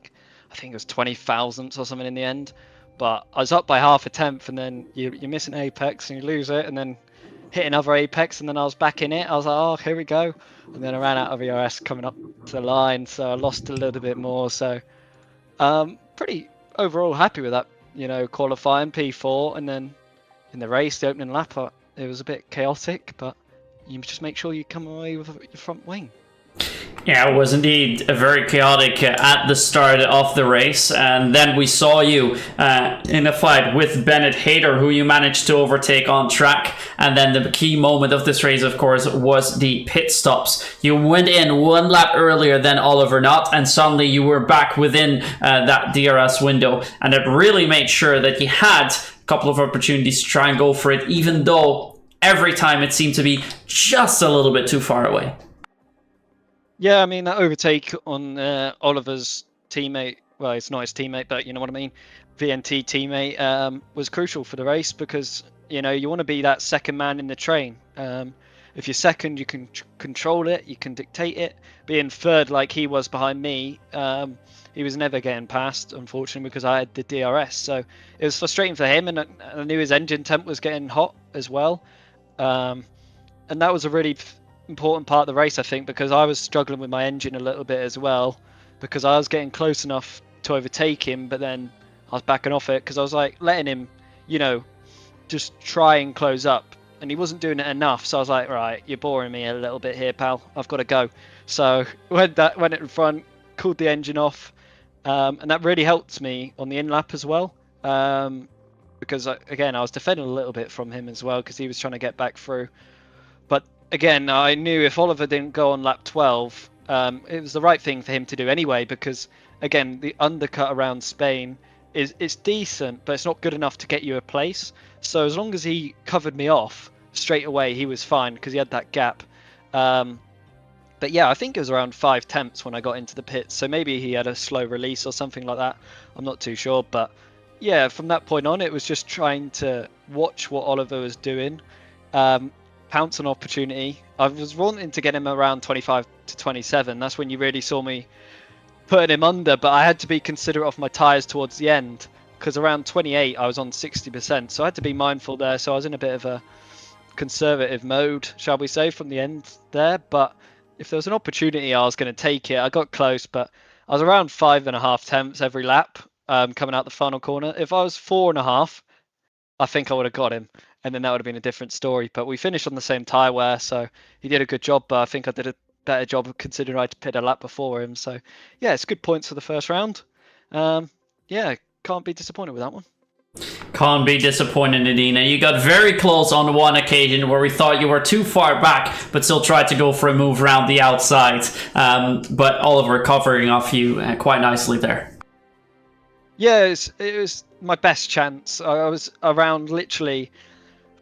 think it was 20 thousandths or something in the end. but I was up by half a tenth, and then you miss an apex and you lose it, and then hit another apex, and then I was back in it. I was like, oh, here we go, and then I ran out of ERS coming up to the line, so I lost a little bit more. So pretty overall happy with that, qualifying P4, and then in the race, the opening lap, it was a bit chaotic, but you just make sure you come away with your front wing. Yeah, it was indeed very chaotic at the start of the race, and then we saw you in a fight with Bennett Hader, who you managed to overtake on track. And then the key moment of this race, of course, was the pit stops. You went in one lap earlier than Oliver Knott, and suddenly you were back within that DRS window, and it really made sure that you had a couple of opportunities to try and go for it, even though every time it seemed to be just a little bit too far away. Yeah, I mean, that overtake on Oliver's teammate, well, it's not his teammate, but you know what I mean, VNT teammate, was crucial for the race because, you want to be that second man in the train. If you're second, you can control it, you can dictate it. Being third like he was behind me, he was never getting past, unfortunately, because I had the DRS. So it was frustrating for him, and I knew his engine temp was getting hot as well. And that was a really important part of the race, I think, because I was struggling with my engine a little bit as well, because I was getting close enough to overtake him, but then I was backing off it because I was like letting him, just try and close up, and he wasn't doing it enough. So I was like, right, you're boring me a little bit here, pal. I've got to go. So went in front, cooled the engine off, and that really helped me on the in lap as well, because again I was defending a little bit from him as well because he was trying to get back through. But again, I knew if Oliver didn't go on lap 12, it was the right thing for him to do anyway, because again, the undercut around Spain it's decent, but it's not good enough to get you a place. So as long as he covered me off straight away, he was fine because he had that gap. But yeah, I think it was around 5 tenths when I got into the pits, so maybe he had a slow release or something like that. I'm not too sure, but yeah, from that point on, it was just trying to watch what Oliver was doing. Pounce on opportunity. I was wanting to get him around 25 to 27. That's when you really saw me putting him under, but I had to be considerate of my tyres towards the end because around 28 I was on 60%, so I had to be mindful there. So I was in a bit of a conservative mode, shall we say, from the end there. But if there was an opportunity, I was going to take it. I got close, but I was around 5.5 tenths every lap coming out the final corner. If I was 4.5, I think I would have got him, and then that would have been a different story. But we finished on the same tyre wear, so he did a good job, but I think I did a better job of considering I had to pit a lap before him. So yeah, it's good points for the first round. Yeah, can't be disappointed with that one. Can't be disappointed, Nadine. You got very close on one occasion where we thought you were too far back, but still tried to go for a move around the outside. But Oliver covering off you quite nicely there. Yeah, it was my best chance. I was around literally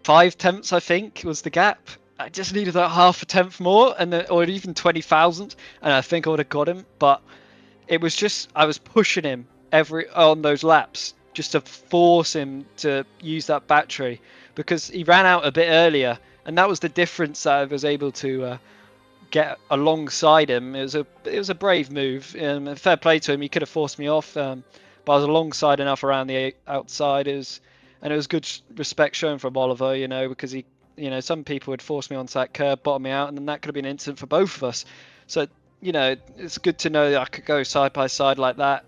5 tenths, I think, was the gap. I just needed that half a tenth more, or even 20,000, and I think I would have got him. But it was just, I was pushing him on those laps just to force him to use that battery, because he ran out a bit earlier, and that was the difference that I was able to get alongside him. It was a brave move. Fair play to him. He could have forced me off. But I was alongside enough around the outside. It was good respect shown from Oliver, because he, some people would force me onto that curb, bottom me out, and then that could have been an incident for both of us. So, it's good to know that I could go side by side like that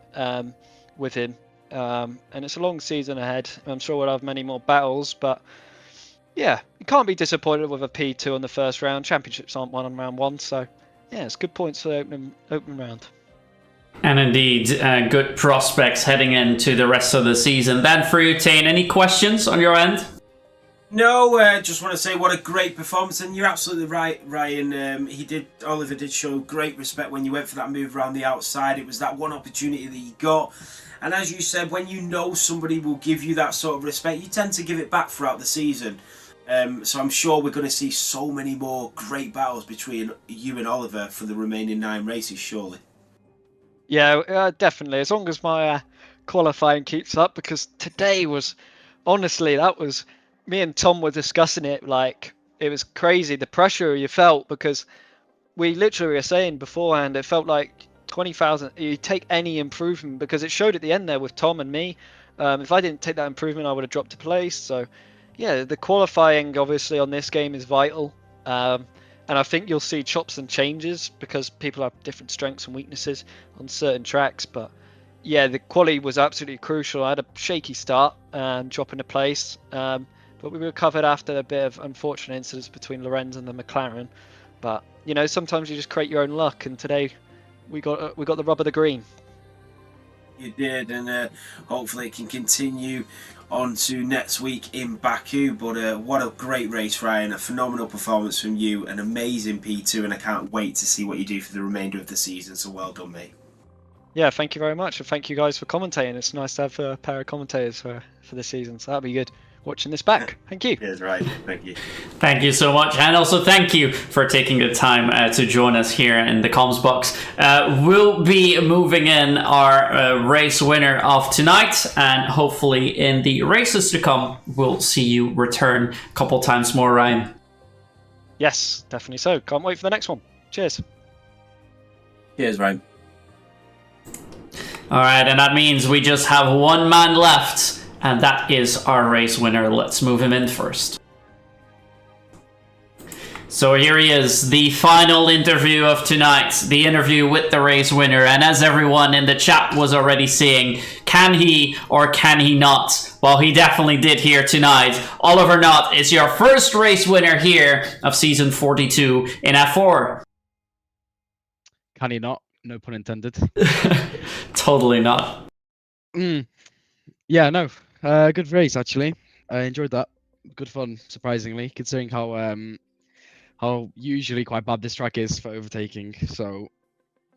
with him. And it's a long season ahead. I'm sure we'll have many more battles, but yeah, you can't be disappointed with a P2 on the first round. Championships aren't won on round 1, so yeah, it's good points for the opening round. And indeed, good prospects heading into the rest of the season. Then for you, Tane, any questions on your end? No, just want to say what a great performance, and you're absolutely right, Ryan. Oliver did show great respect when you went for that move around the outside. It was that one opportunity that you got, and as you said, when you know somebody will give you that sort of respect, you tend to give it back throughout the season. So I'm sure we're going to see so many more great battles between you and Oliver for the remaining 9 races, surely. Yeah, definitely. As long as my qualifying keeps up, because today was, honestly, that was, me and Tom were discussing it, like, it was crazy, the pressure you felt, because we literally were saying beforehand, it felt like 20,000, you take any improvement, because it showed at the end there with Tom and me, If I didn't take that improvement, I would have dropped a place. So, yeah, the qualifying obviously on this game is vital. And I think you'll see chops and changes because people have different strengths and weaknesses on certain tracks. But yeah, the quality was absolutely crucial. I had a shaky start, dropping a place, but we recovered after a bit of unfortunate incidents between Lorenz and the McLaren. But you know, sometimes you just create your own luck, and today we got the rub of the green. You did, and hopefully it can continue on to next week in Baku. But what a great race, Ryan. A phenomenal performance from you, an amazing P2, and I can't wait to see what you do for the remainder of the season. So well done, mate. Yeah, thank you very much, and thank you guys for commentating. It's nice to have a pair of commentators for this season, so that'll be good. Watching this back. Thank you. Cheers, Ryan. Thank you. Thank you so much, and also thank you for taking the time to join us here in the comms box. We'll be moving in our race winner of tonight, and hopefully in the races to come, we'll see you return a couple times more, Ryan. Yes, definitely so. Can't wait for the next one. Cheers. Cheers, Ryan. All right, and that means we just have one man left, and that is our race winner. Let's move him in first. So here he is, the final interview of tonight, the interview with the race winner. And as everyone in the chat was already saying, can he or can he not? Well, he definitely did here tonight. Oliver Knott is your first race winner here of season 42 in F4. Can he not? No pun intended. Totally not. Yeah, no. Good race, actually. I enjoyed that. Good fun, surprisingly, considering how usually quite bad this track is for overtaking. So,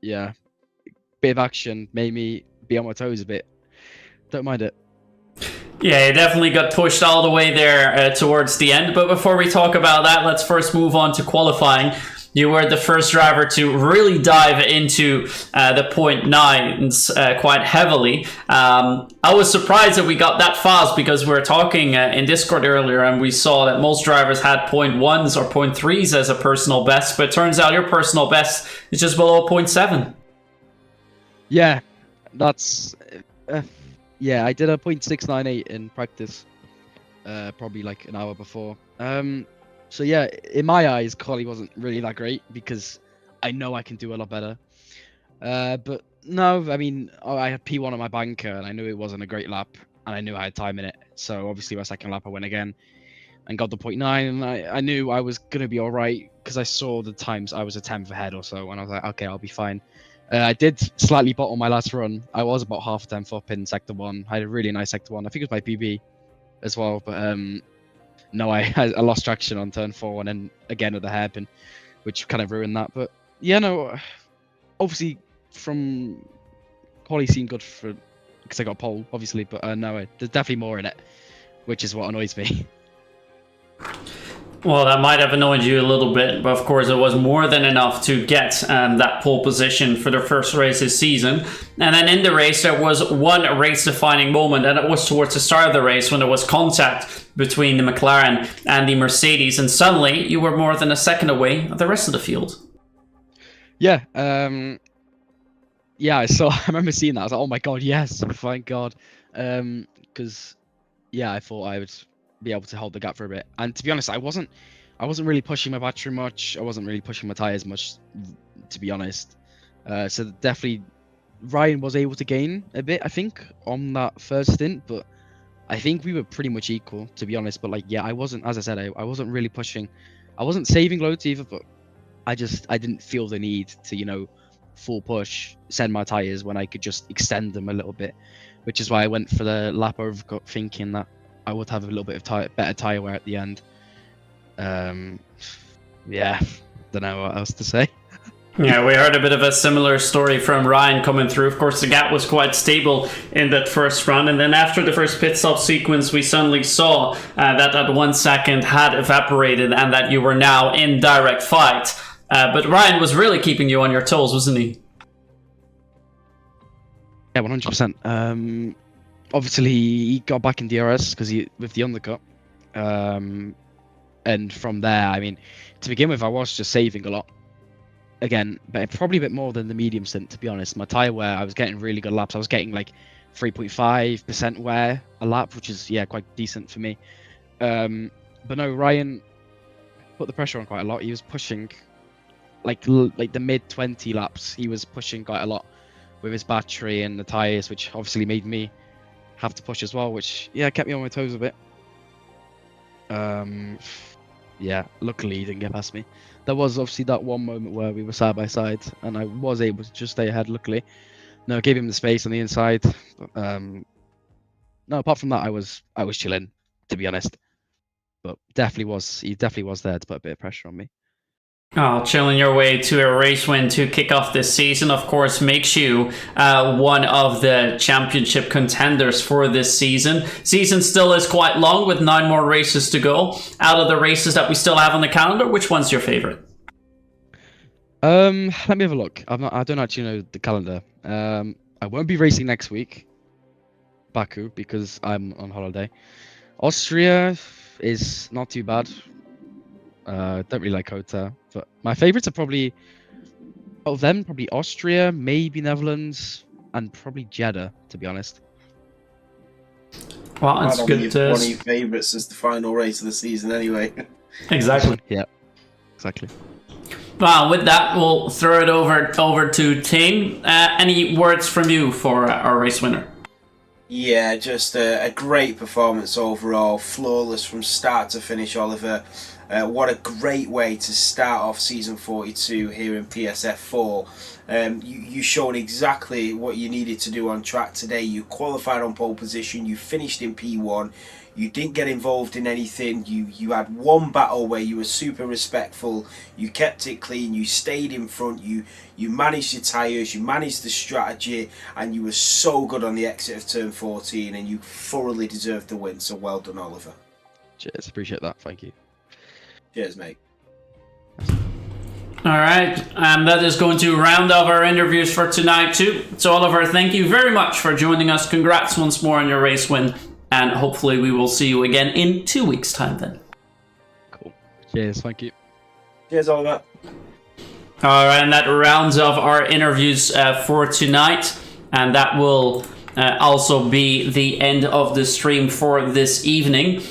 yeah. Bit of action made me be on my toes a bit. Don't mind it. Yeah, it definitely got pushed all the way there towards the end. But before we talk about that, let's first move on to qualifying. You were the first driver to really dive into the 0.9s quite heavily. I was surprised that we got that fast because we were talking in Discord earlier and we saw that most drivers had 0.1s or 0.3s as a personal best, but it turns out your personal best is just below 0.7. Yeah, that's... yeah, I did a 0.698 in practice, probably like an hour before. So yeah, in my eyes, quali wasn't really that great because I know I can do a lot better. But no, I mean, I had P1 on my banker and I knew it wasn't a great lap and I knew I had time in it. So obviously my second lap I went again and got the 0.9 and I knew I was going to be all right because I saw the times I was a 10th ahead or so and I was like, okay, I'll be fine. I did slightly bottle my last run. I was about half a tenth up in sector 1. I had a really nice sector 1. I think it was my PB as well, but no, I lost traction on turn 4 and then again with the hairpin, which kind of ruined that. But yeah, no, obviously from quali seemed good for because I got pole, obviously, but no, there's definitely more in it, which is what annoys me. Well, that might have annoyed you a little bit, but of course it was more than enough to get that pole position for the first race this season. And then in the race, there was one race-defining moment, and it was towards the start of the race when there was contact between the McLaren and the Mercedes, and suddenly you were more than a second away of the rest of the field. Yeah, yeah, I remember seeing that. I was like, oh my god, yes, thank god. Because, yeah, I thought I would be able to hold the gap for a bit. And to be honest, I wasn't really pushing my battery much. I wasn't really pushing my tires much, to be honest. So definitely Ryan was able to gain a bit, I think, on that first stint, but I think we were pretty much equal, to be honest. But like, yeah, I wasn't, as I said, I wasn't really pushing. I wasn't saving loads either, but I didn't feel the need to, you know, full push, send my tires when I could just extend them a little bit, which is why I went for the lap overcut, thinking that I would have a little bit of better tire wear at the end. Yeah, don't know what else to say. Yeah, we heard a bit of a similar story from Ryan coming through. Of course, the gap was quite stable in that first run, and then after the first pit stop sequence, we suddenly saw that 1 second had evaporated and that you were now in direct fight. But Ryan was really keeping you on your toes, wasn't he? Yeah, 100%. Obviously, he got back in DRS because with the undercut. And from there, I mean, to begin with, I was just saving a lot. Again, but probably a bit more than the medium stint, to be honest. My tyre wear, I was getting really good laps. I was getting like 3.5% wear a lap, which is quite decent for me. But no, Ryan put the pressure on quite a lot. He was pushing like the mid 20 laps. He was pushing quite a lot with his battery and the tires, which obviously made me have to push as well, which kept me on my toes a bit. Luckily he didn't get past me. There was obviously that one moment where we were side by side and I was able to just stay ahead, luckily. No, gave him the space on the inside. No, apart from that, I was chilling, to be honest. But he definitely was there to put a bit of pressure on me. Oh, chilling your way to a race win to kick off this season, of course, makes you one of the championship contenders for this season. Season still is quite long with 9 more races to go. Out of the races that we still have on the calendar, which one's your favorite? Let me have a look. I don't actually know the calendar. I won't be racing next week, Baku, because I'm on holiday. Austria is not too bad. Don't really like Kota, but my favorites are probably Austria, maybe Netherlands, and probably Jeddah, to be honest. Well, it's good. One of your favourites is the final race of the season, anyway. Exactly. Yeah, exactly. Well, with that, we'll throw it over to Tane. Any words from you for our race winner? Yeah, just a great performance overall, flawless from start to finish, Oliver. What a great way to start off season 42 here in PSF4. You showed exactly what you needed to do on track today. You qualified on pole position, you finished in P1, you didn't get involved in anything, you had one battle where you were super respectful, you kept it clean, you stayed in front, you managed your tyres, you managed the strategy, and you were so good on the exit of turn 14, and you thoroughly deserved the win, so well done, Oliver. Cheers, appreciate that, thank you. Cheers, mate. All right, that is going to round off our interviews for tonight too. So Oliver, thank you very much for joining us. Congrats once more on your race win, and hopefully we will see you again in 2 weeks' time then. Cool. Cheers, thank you. Cheers, Oliver. All right, and that rounds off our interviews for tonight, and that will also be the end of the stream for this evening.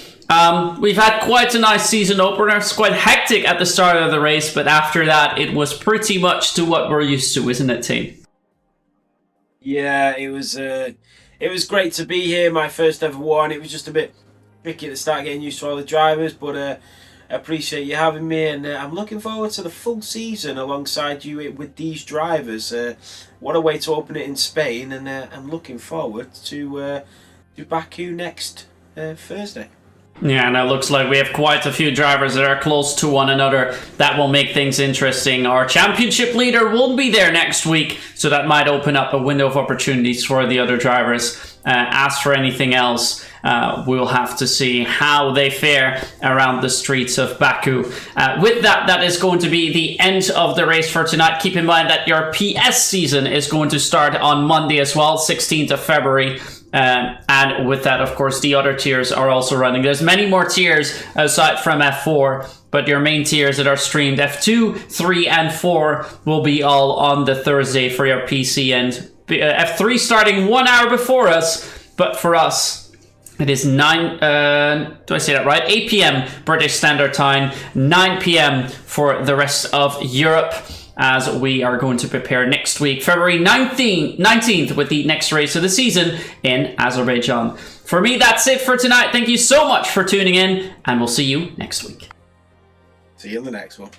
We've had quite a nice season opener. It's quite hectic at the start of the race, but after that, it was pretty much to what we're used to, isn't it, team? Yeah, it was great to be here. My first ever one. It was just a bit tricky to start getting used to all the drivers, but I appreciate you having me, and I'm looking forward to the full season alongside you with these drivers. What a way to open it in Spain, and I'm looking forward to Baku next Thursday. Yeah, and it looks like we have quite a few drivers that are close to one another. That will make things interesting. Our championship leader won't be there next week, so that might open up a window of opportunities for the other drivers. As for anything else, we'll have to see how they fare around the streets of Baku. With that, that is going to be the end of the race for tonight. Keep in mind that your PS season is going to start on Monday as well, 16th of February. And with that, of course, the other tiers are also running. There's many more tiers aside from F4, but your main tiers that are streamed, F2, 3, and 4, will be all on the Thursday for your PC. And F3 starting 1 hour before us, but for us, it is 9, do I say that right? 8 p.m. British Standard Time, 9 p.m. for the rest of Europe, as we are going to prepare next week, February 19th, with the next race of the season in Azerbaijan. For me, that's it for tonight. Thank you so much for tuning in, and we'll see you next week. See you in the next one.